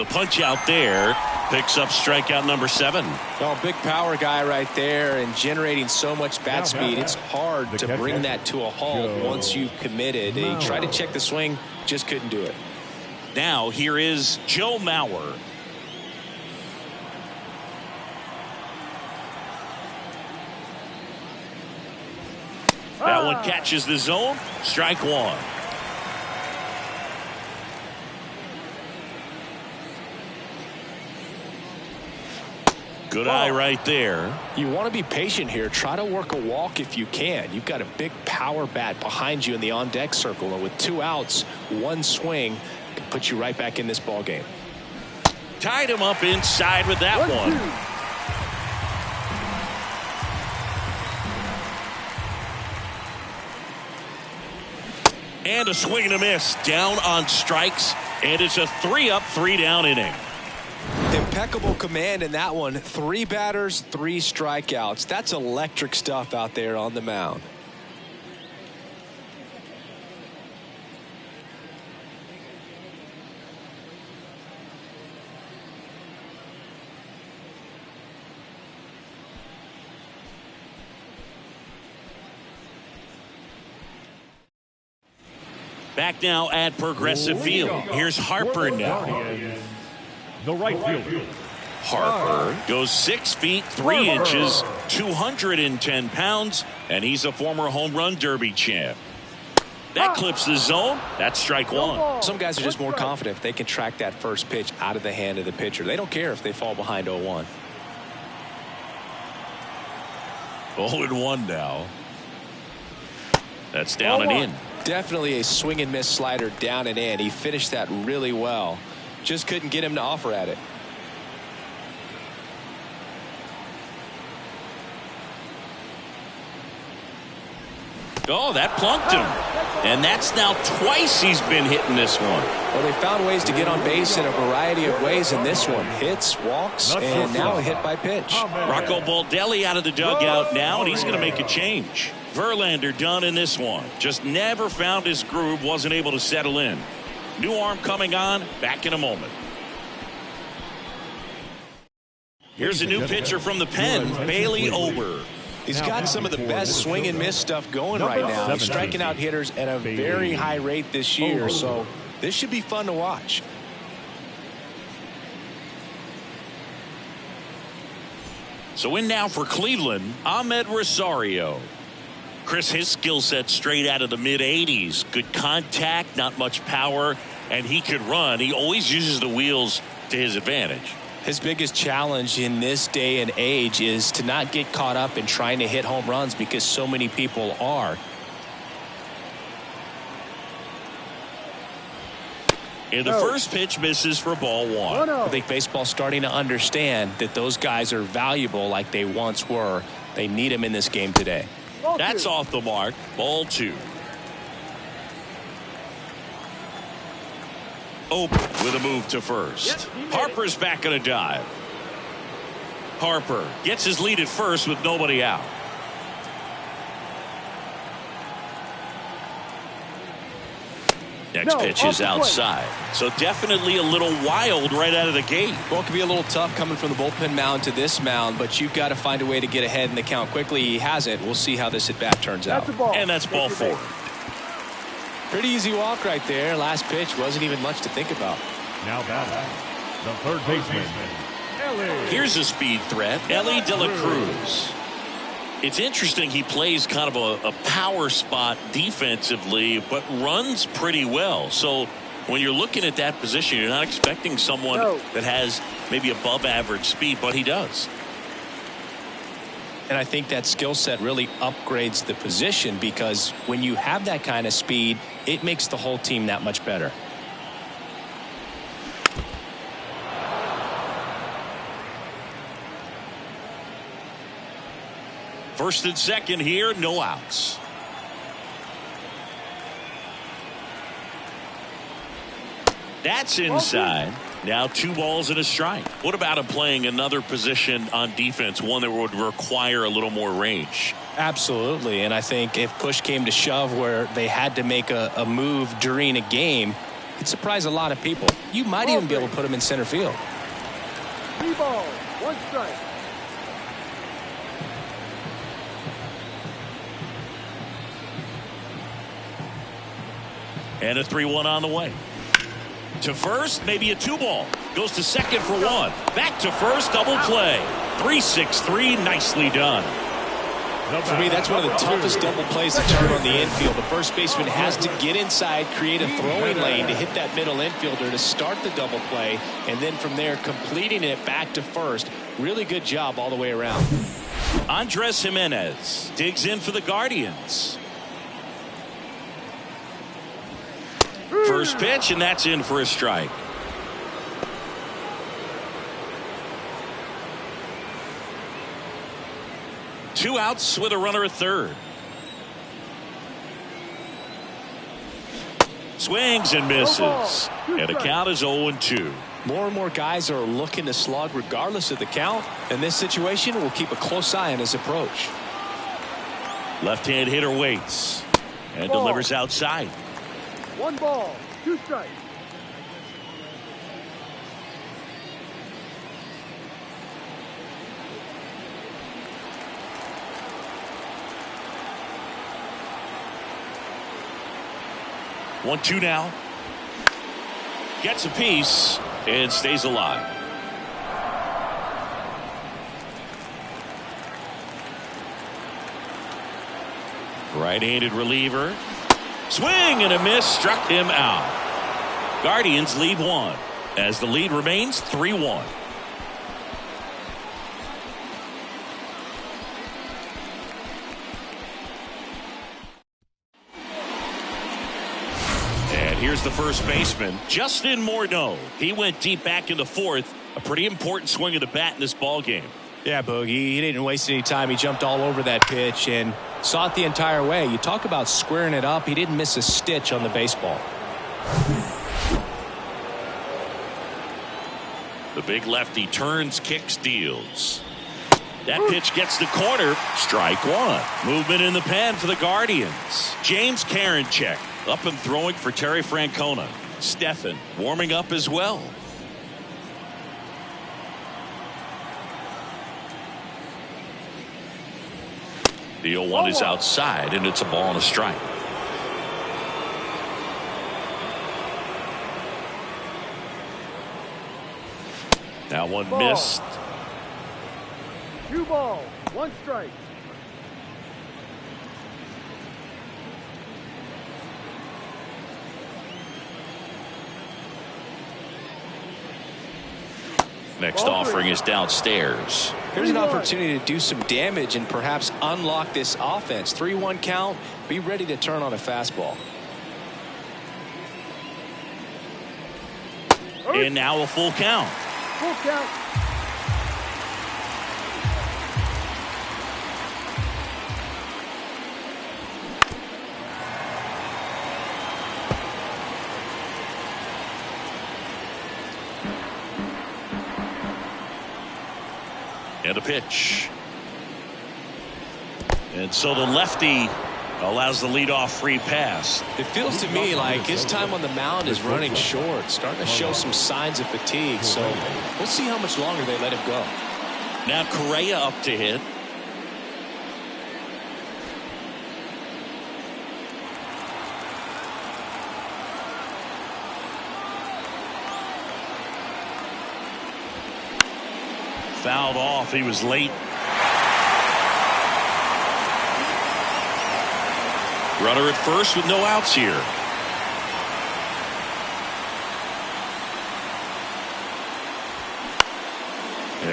The punch out there picks up strikeout number 7. Well, big power guy right there and generating so much bat speed. It's hard to bring that to a halt once you've committed. He tried to check the swing, just couldn't do it. Now here is Joe Mauer. That one catches the zone. Strike 1. Good eye right there. You want to be patient here. Try to work a walk if you can. You've got a big power bat behind you in the on-deck circle, and with 2 outs, 1 swing can put you right back in this ball game. Tied him up inside with that one. And a swing and a miss. Down on strikes, and it's a 3-up, 3-down inning. Impeccable command in that one. 3 batters, 3 strikeouts. That's electric stuff out there on the mound. Back now at Progressive Field. Here's Harper now. The right fielder. Harper goes 6 feet 3 inches, 210 pounds, and he's a former home run derby champ. That clips the zone. That's strike 1. Some guys are just more confident if they can track that first pitch out of the hand of the pitcher. They don't care if they fall behind 0-1. 0-1 now. That's down and in. Definitely a swing and miss slider down and in. He finished that really well. Just couldn't get him to offer at it. Oh, that plunked him. And that's now twice he's been hitting this one. Well, they found ways to get on base in a variety of ways in this one. Hits, walks, and now a hit by pitch. Rocco Baldelli out of the dugout now, and he's going to make a change. Verlander done in this one. Just never found his groove, wasn't able to settle in. New arm coming on, back in a moment. Here's a new pitcher from the pen, Bailey Ober. He's got some of the best swing and miss stuff going right now. He's striking out hitters at a very high rate this year, so this should be fun to watch. So in now for Cleveland, Ahmed Rosario. Chris, his skill set straight out of the mid-80s. Good contact, not much power, and he could run. He always uses the wheels to his advantage. His biggest challenge in this day and age is to not get caught up in trying to hit home runs because so many people are. And the first pitch misses for ball 1. I think baseball's starting to understand that those guys are valuable like they once were. They need them in this game today. That's off the mark. Ball 2. Open with a move to first. Harper's back on a dive. Harper gets his lead at first with nobody out. Next pitch is outside. So definitely a little wild right out of the gate. Well, it can be a little tough coming from the bullpen mound to this mound, but you've got to find a way to get ahead in the count quickly. He hasn't. We'll see how this at bat turns out. And that's ball 4. Pretty easy walk right there. Last pitch wasn't even much to think about. Now batting, the third baseman, Ellie. Here's a speed threat, Ellie De La Cruz. It's interesting he plays kind of a power spot defensively, but runs pretty well. So when you're looking at that position, you're not expecting someone that has maybe above average speed, but he does. And I think that skill set really upgrades the position because when you have that kind of speed, it makes the whole team that much better. First and second here, no outs. That's inside. Now 2 balls and a strike. What about him playing another position on defense, one that would require a little more range? Absolutely. And I think if push came to shove where they had to make a move during a game, It surprised a lot of people. You might even be able to put him in center field. 3 balls, 1 strike. And a 3-1 on the way. To first, maybe a 2-ball. Goes to second for 1. Back to first, double play. 3-6-3, nicely done. For me, that's one of the toughest double plays to turn on the infield. The first baseman has to get inside, create a throwing lane to hit that middle infielder to start the double play, and then from there completing it back to first. Really good job all the way around. Andres Gimenez digs in for the Guardians. First pitch, and that's in for a strike. Two outs with a runner at third. Swings and misses. And the count is 0-2. More and more guys are looking to slug regardless of the count. In this situation, we'll keep a close eye on his approach. Left-hand hitter waits and delivers outside. 1 ball, 2 strikes. One, 2 now. Gets a piece and stays alive. Right-handed reliever. Swing and a miss, struck him out. Guardians lead 1 as the lead remains 3-1. Here's the first baseman, Justin Morneau. He went deep back in the 4th. A pretty important swing of the bat in this ball game. Yeah, Boogie. He didn't waste any time. He jumped all over that pitch and saw it the entire way. You talk about squaring it up. He didn't miss a stitch on the baseball. The big lefty turns, kicks, deals. That pitch gets the corner. Strike 1. Movement in the pen for the Guardians. James Karinchak up and throwing for Terry Francona. Stephan warming up as well. The 0-1 is outside, and it's a ball and a strike. Now one missed. 2 balls, 1 strike. Next offering is downstairs. Here's an opportunity to do some damage and perhaps unlock this offense. 3-1 count. Be ready to turn on a fastball. And now a full count. Full count. And a pitch. And so the lefty allows the leadoff free pass. It feels to me like his time on the mound is running short, starting to show some signs of fatigue. So we'll see how much longer they let him go. Now Correa up to hit. Fouled off. He was late. Runner at first with no outs here.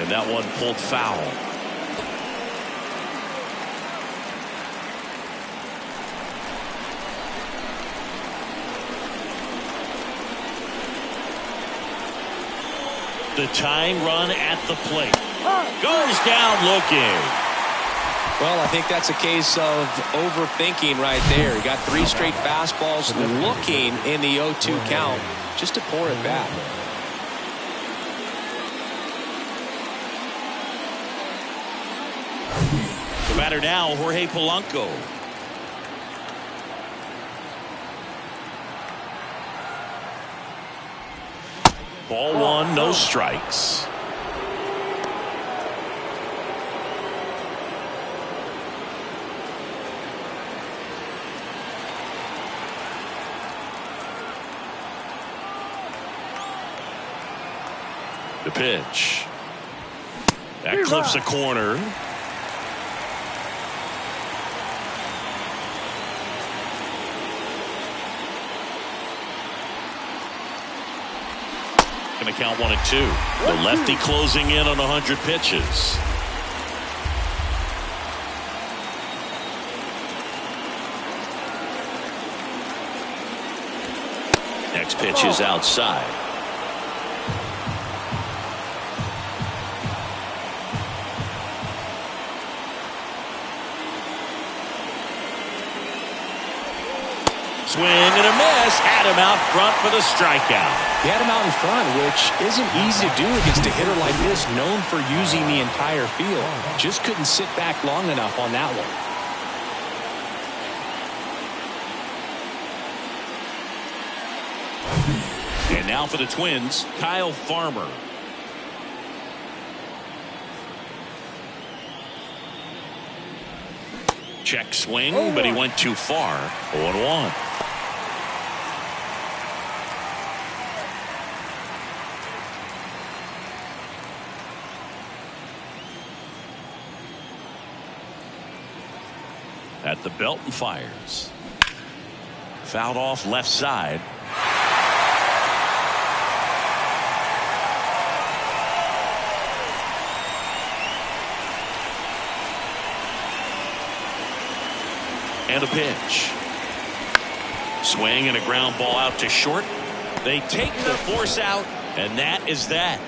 And that one pulled foul. The tying run at the plate. Goes down looking. Well, I think that's a case of overthinking right there. He got 3 straight fastballs looking in the 0-2 count just to pour it back. The batter now, Jorge Polanco. Ball one, no strikes. The pitch. That clips a corner. Going to count 1-2. The lefty closing in on 100 pitches. Next pitch is outside. Swing and a miss. Had him out front for the strikeout. He had him out in front, which isn't easy to do against a hitter like this, known for using the entire field. Just couldn't sit back long enough on that one. And now for the Twins, Kyle Farmer. Check swing, but he went too far. 0-1. At the belt and fires. Fouled off left side. And a pitch. Swing and a ground ball out to short. They take the force out, and that is that.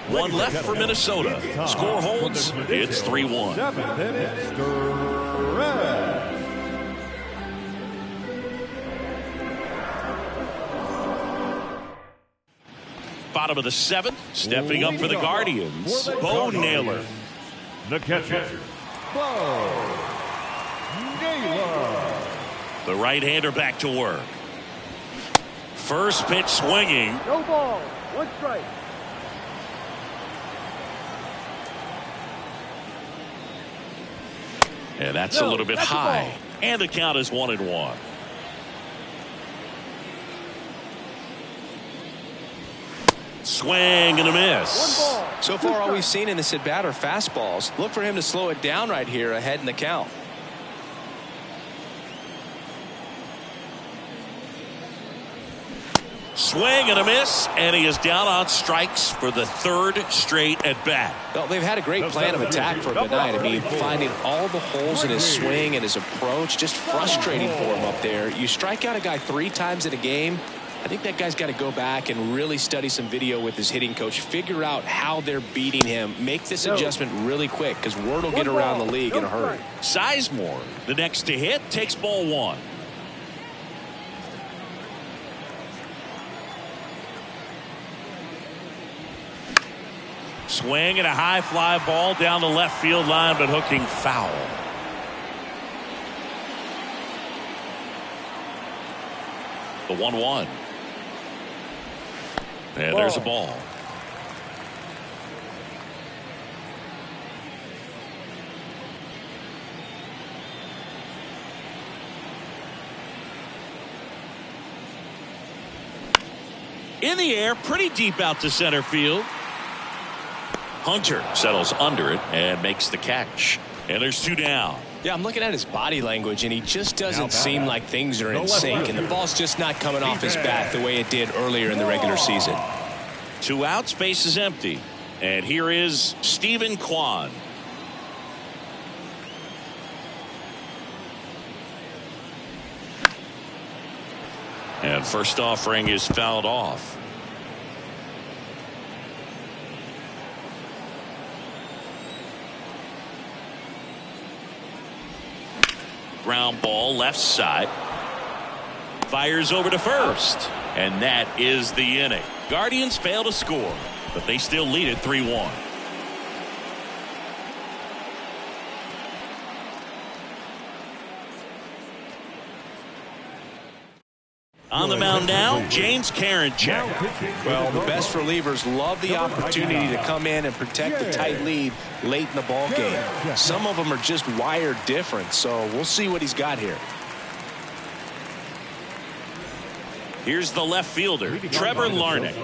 One left for Minnesota. Score holds. It's 3-1. Seventh inning, stretch. Bottom of the seventh. Stepping up for the Guardians. Bo Naylor. The catcher, Bo Naylor. The right-hander back to work. First pitch swinging. No ball. One strike. And that's a little bit high. And the count is 1-1. Swing and a miss. One ball. So far, all we've seen in this at bat are fastballs. Look for him to slow it down right here ahead in the count. Swing and a miss, and he is down on strikes for the third straight at bat. Well, they've had a great plan of attack for him tonight. I mean, finding all the holes in his swing and his approach, just frustrating for him up there. You strike out a guy 3 times in a game, I think that guy's got to go back and really study some video with his hitting coach, figure out how they're beating him, make this adjustment really quick, because word will get around the league in a hurry. Sizemore, the next to hit, takes ball one. Swing and a high fly ball down the left field line, but hooking foul. The 1-1. And there's a ball. In the air, pretty deep out to center field. Hunter settles under it and makes the catch. And there's 2 down. Yeah, I'm looking at his body language, and he just doesn't seem like things are in sync, and the ball's just not coming off his bat the way it did earlier in the regular season. 2 outs, base is empty. And here is Stephen Kwan. And first offering is fouled off. Ground ball left side. Fires over to first. And that is the inning. Guardians fail to score, but they still lead it 3-1. On the mound now, James Karinchak. Well, the best relievers love the opportunity to come in and protect the tight lead late in the ball game. Some of them are just wired different, so we'll see what he's got here. Here's the left fielder, Trevor Larnach.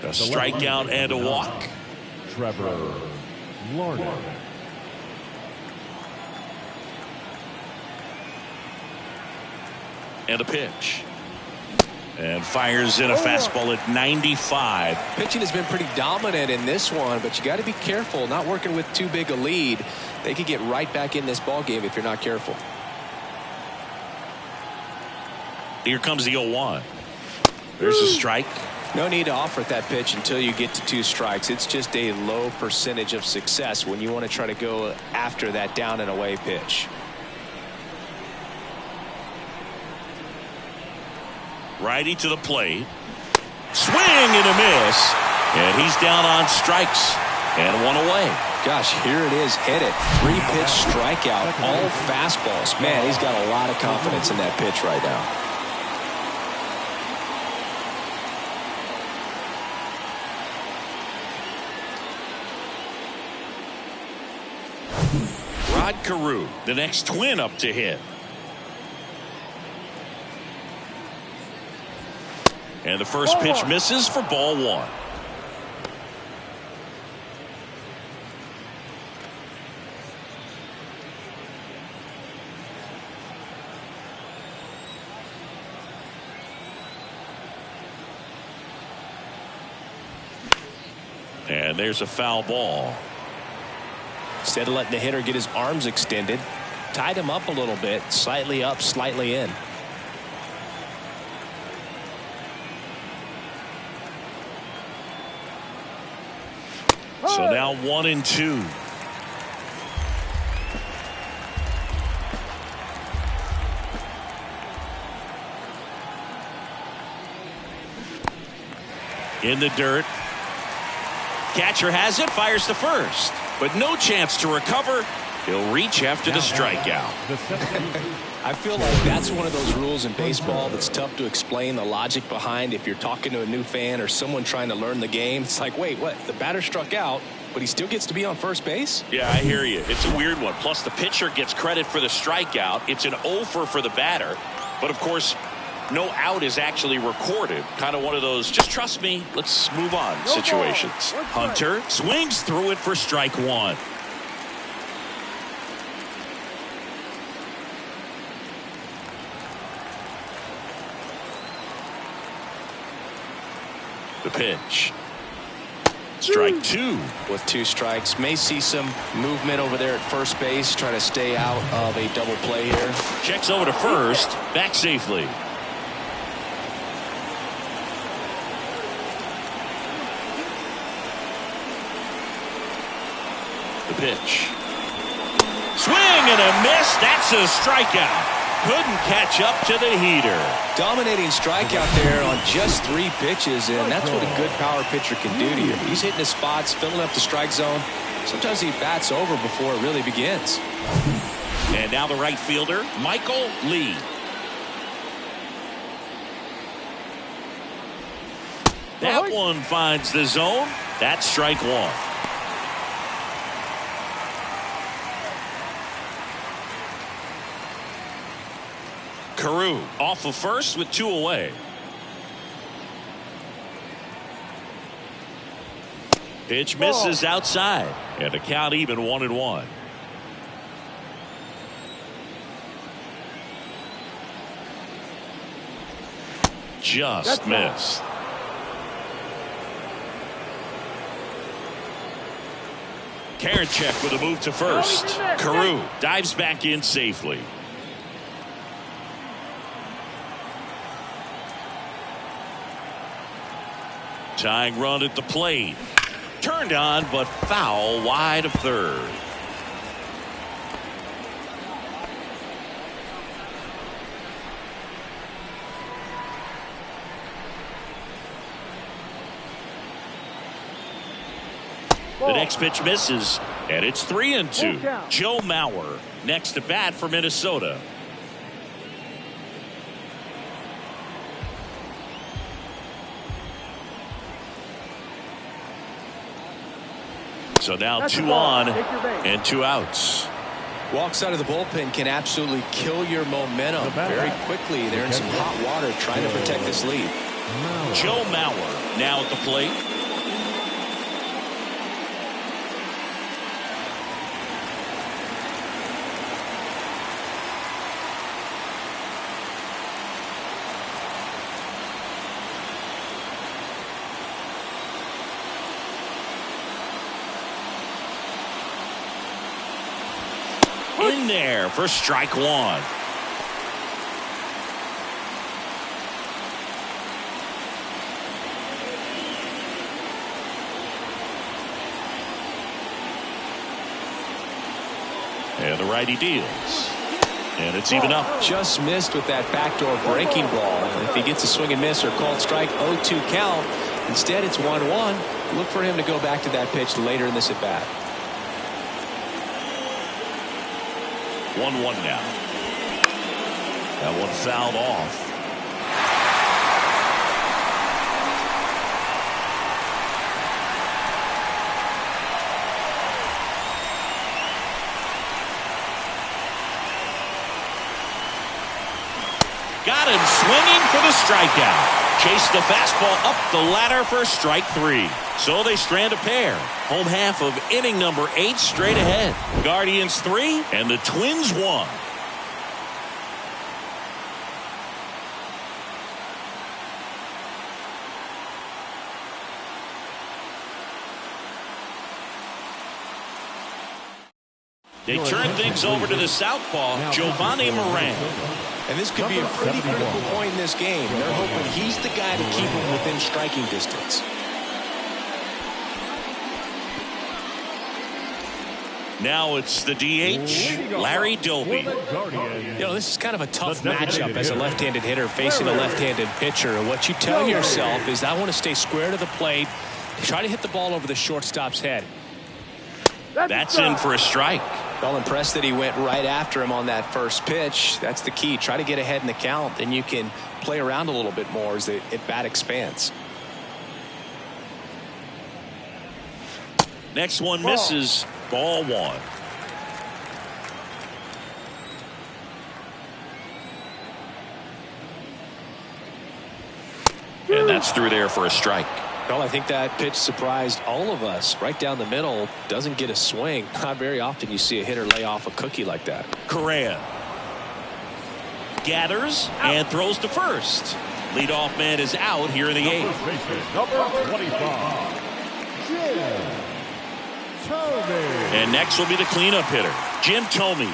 A strikeout and a walk. Trevor Larnach. And a pitch. And fires in a fastball at 95. Pitching has been pretty dominant in this one, but you got to be careful. Not working with too big a lead. They could get right back in this ball game if you're not careful. Here comes the 0-1. There's a strike. No need to offer that pitch until you get to 2 strikes. It's just a low percentage of success when you want to try to go after that down and away pitch. Righty to the plate. Swing and a miss. And he's down on strikes. And 1 away. Gosh, here it is. Hit it. 3-pitch strikeout. All fastballs. Man, he's got a lot of confidence in that pitch right now. Rod Carew, the next Twin up to hit. And the first pitch misses for ball 1. And there's a foul ball. Instead of letting the hitter get his arms extended, tied him up a little bit, slightly up, slightly in. So now 1-2. In the dirt. Catcher has it, fires to first, but no chance to recover. He'll reach after the strikeout. I feel like that's one of those rules in baseball that's tough to explain the logic behind if you're talking to a new fan or someone trying to learn the game. It's like, wait, what? The batter struck out, but he still gets to be on first base? Yeah, I hear you. It's a weird one. Plus, the pitcher gets credit for the strikeout. It's an offer for the batter. But, of course, no out is actually recorded. Kind of one of those, just trust me, let's move on situations. Hunter swings through it for strike 1. The pitch. Strike 2. With 2 strikes, may see some movement over there at first base, try to stay out of a double play here. Checks over to first, back safely. The pitch. Swing and a miss. That's a strikeout. Couldn't catch up to the heater. Dominating strikeout there on just 3 pitches, and that's what a good power pitcher can do to you. He's hitting his spots, filling up the strike zone. Sometimes he bats over before it really begins. And now the right fielder, Michael Lee. That one finds the zone. That's strike 1. Carew off of first with 2 away. Pitch misses outside, and the count even 1-1. Just missed. Karinchak with a move to first. Carew dives back in safely. Tying run at the plate. Turned on, but foul wide of third. The next pitch misses, and it's 3-2. Joe Mauer next to bat for Minnesota. So now That's 2 the ball. on Take your base. and 2 outs. Walks out of the bullpen can absolutely kill your momentum very quickly. They're in some hot water trying to protect this lead. Joe Mauer now at the plate. In there for strike 1. And the righty deals. And it's even up. Just missed with that backdoor breaking ball. And if he gets a swing and miss or called strike, 0-2 count. Instead, it's 1-1. Look for him to go back to that pitch later in this at bat. 1-1 now. That one fouled off. Got him swinging for the strikeout. Chased the fastball up the ladder for strike 3. So they strand a pair. Home half of inning number 8 straight ahead. Guardians 3 and the Twins 1. They turn things over to the southpaw, Giovanni Moran. And this could be a pretty critical point in this game. They're hoping he's the guy to keep him within striking distance. Now it's the DH, Larry Doby. This is kind of a tough matchup as a left-handed hitter facing a left-handed pitcher. And what you tell yourself is, I want to stay square to the plate, try to hit the ball over the shortstop's head. That's in for a strike. Well, impressed that he went right after him on that first pitch. That's the key. Try to get ahead in the count. Then you can play around a little bit more as the at-bat expands. Next one misses. Ball 1. And that's through there for a strike. Well, I think that pitch surprised all of us. Right down the middle, doesn't get a swing. Not very often you see a hitter lay off a cookie like that. Correa gathers and throws to first. Leadoff man is out here in the 8th. Number 25. Jim Thome. And next will be the cleanup hitter, Jim Thome.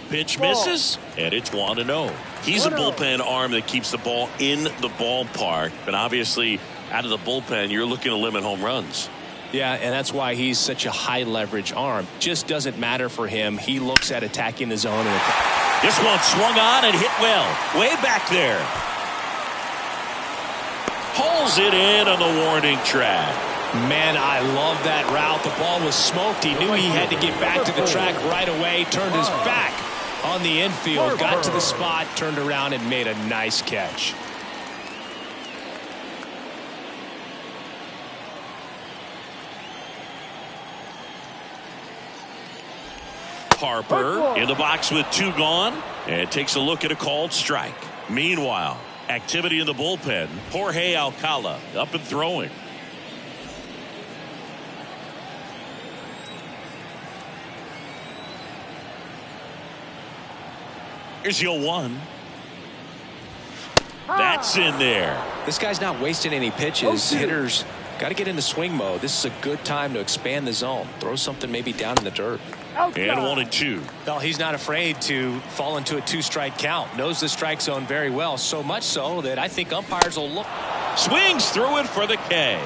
Pitch misses, and it's 1-0. He's a bullpen arm that keeps the ball in the ballpark, but obviously out of the bullpen, you're looking to limit home runs. Yeah, and that's why he's such a high leverage arm. Just doesn't matter for him. He looks at attacking the zone. This one swung on and hit well, way back there. Pulls it in on the warning track. Man, I love that route. The ball was smoked. He knew he had to get back to the track right away. Turned his back on the infield, got to the spot, turned around and made a nice catch. Harper in the box with 2 gone and takes a look at a called strike. Meanwhile, activity in the bullpen. Jorge Alcala up and throwing. Here's your 1. That's in there. This guy's not wasting any pitches. Hitters got to get into swing mode. This is a good time to expand the zone. Throw something maybe down in the dirt. And 1-2. Well, he's not afraid to fall into a 2-strike count. Knows the strike zone very well. So much so that I think umpires will look. Swings through it for the K.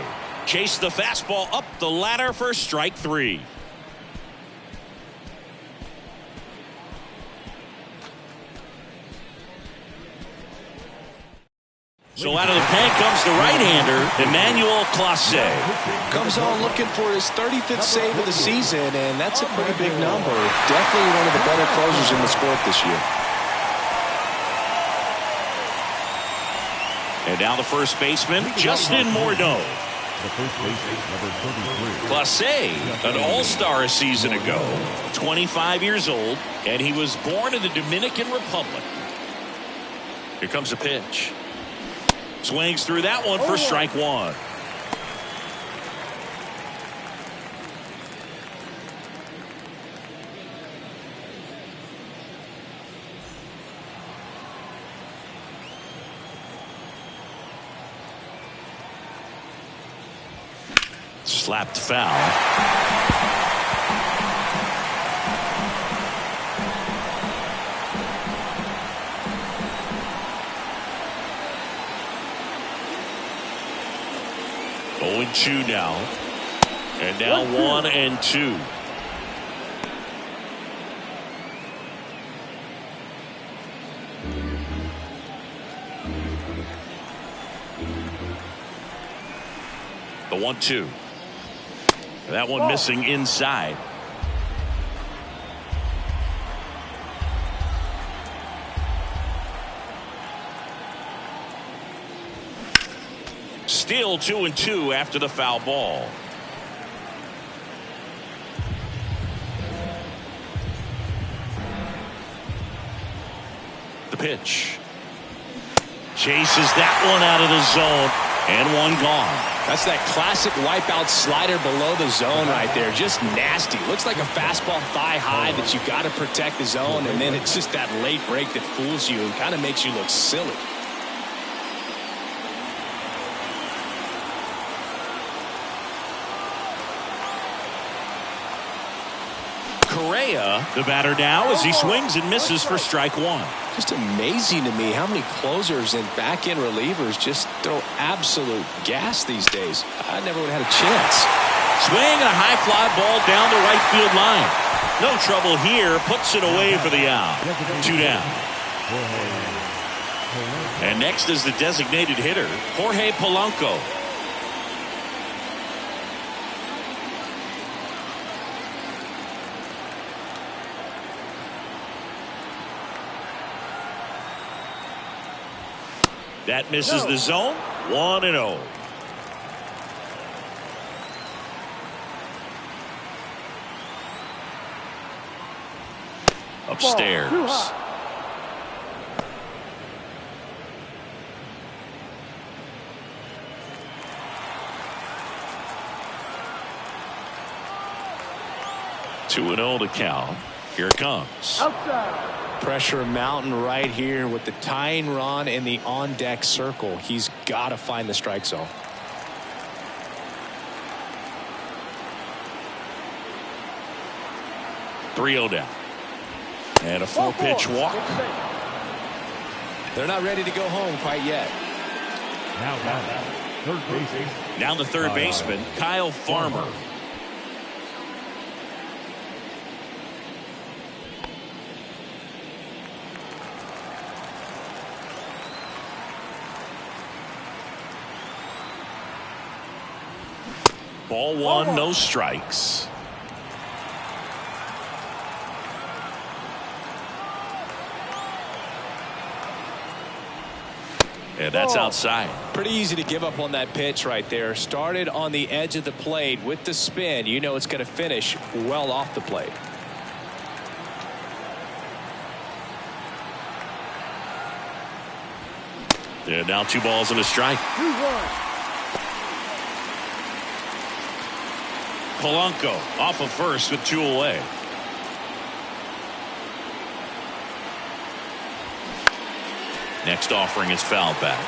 Chase the fastball up the ladder for strike 3. So out of the pen comes the right-hander, Emmanuel Clase. Comes on looking for his 35th save of the season, and that's a pretty big number. Definitely one of the better closers in the sport this year. And now the first baseman, Justin Morneau. The first baseman, number 33. Clase, an all-star a season ago, 25 years old, and he was born in the Dominican Republic. Here comes a pitch. Swings through that one for strike one. Slapped foul. Oh, and 2 now. And now 1 and 2. The 1-2. That one missing inside. Still 2 and 2 after the foul ball. The pitch. Chases that one out of the zone, and one gone. That's that classic wipeout slider below the zone right there. Just nasty. Looks like a fastball thigh high that you got to protect the zone, and then it's just that late break that fools you and kind of makes you look silly. Correa, the batter now, as he swings and misses for strike one. Just amazing to me how many closers and back-end relievers just throw absolute gas these days. I never would have had a chance. Swing and a high fly ball down the right field line. No trouble here. Puts it away for the out. 2 down. And next is the designated hitter, Jorge Polanco. That misses the zone. 1-0. Upstairs. 2-0 to count. Here it comes. Outside. Pressure mountain right here with the tying run in the on-deck circle. He's got to find the strike zone. .3-0 down. And a 4-pitch walk. They're not ready to go home quite yet. Now third baseman. Now the third baseman, Kyle Farmer. Ball one, no strikes. And that's outside. Pretty easy to give up on that pitch right there. Started on the edge of the plate with the spin. You know it's going to finish well off the plate. And now 2 balls and a strike. 2-1. Polanco off of first with 2 away. Next offering is fouled back.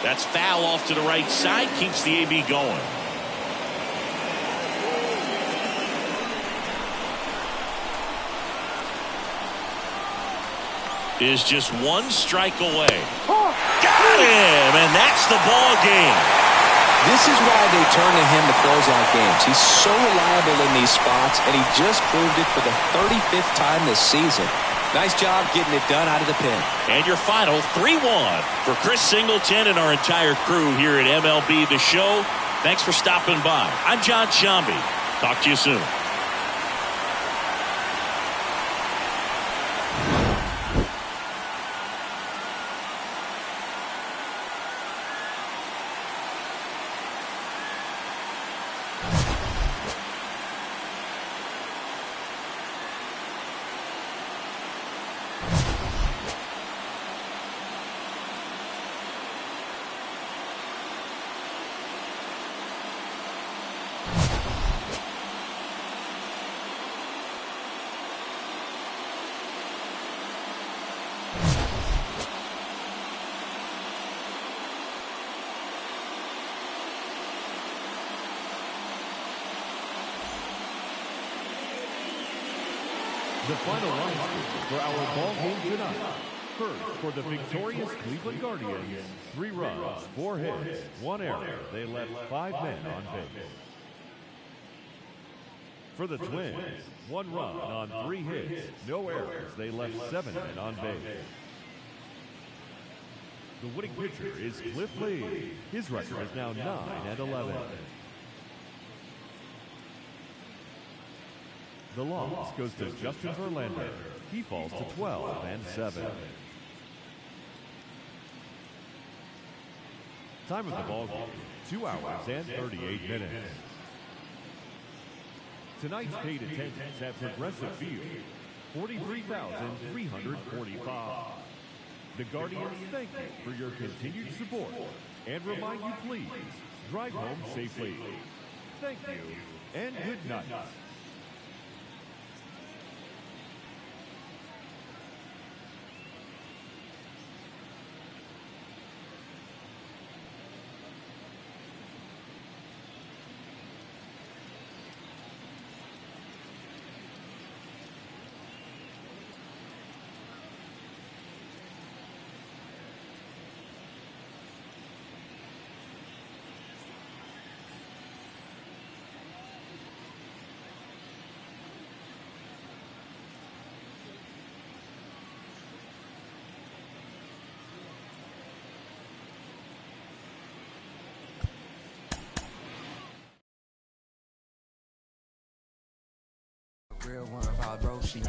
That's foul off to the right side. Keeps the AB going. Is just 1 strike away. Got him, and that's the ball game. This is why they turn to him to close out games. He's so reliable in these spots, and he just proved it for the 35th time this season. Nice job getting it done out of the pen. And your final 3-1 for Chris Singleton and our entire crew here at MLB The Show. Thanks for stopping by. I'm John Sciambi. Talk to you soon. The final line for our ball game tonight. First, for the victorious Cleveland Guardians, 3 runs, 4 hits, 1 error. They left 5 men on base. For the Twins, 1 run on 3 hits, no errors. They left 7 men on base. The winning pitcher is Cliff Lee. His record is now 9-11. The loss goes to Justin Verlander. He falls to 12-7. Time of the ball game, 2 hours and 38 minutes. Tonight's paid attendance at Progressive Field, 43,345. The Guardians thank you for your continued support and remind you please drive home safely. Thank you and good night. Real one, if I broke, she knew.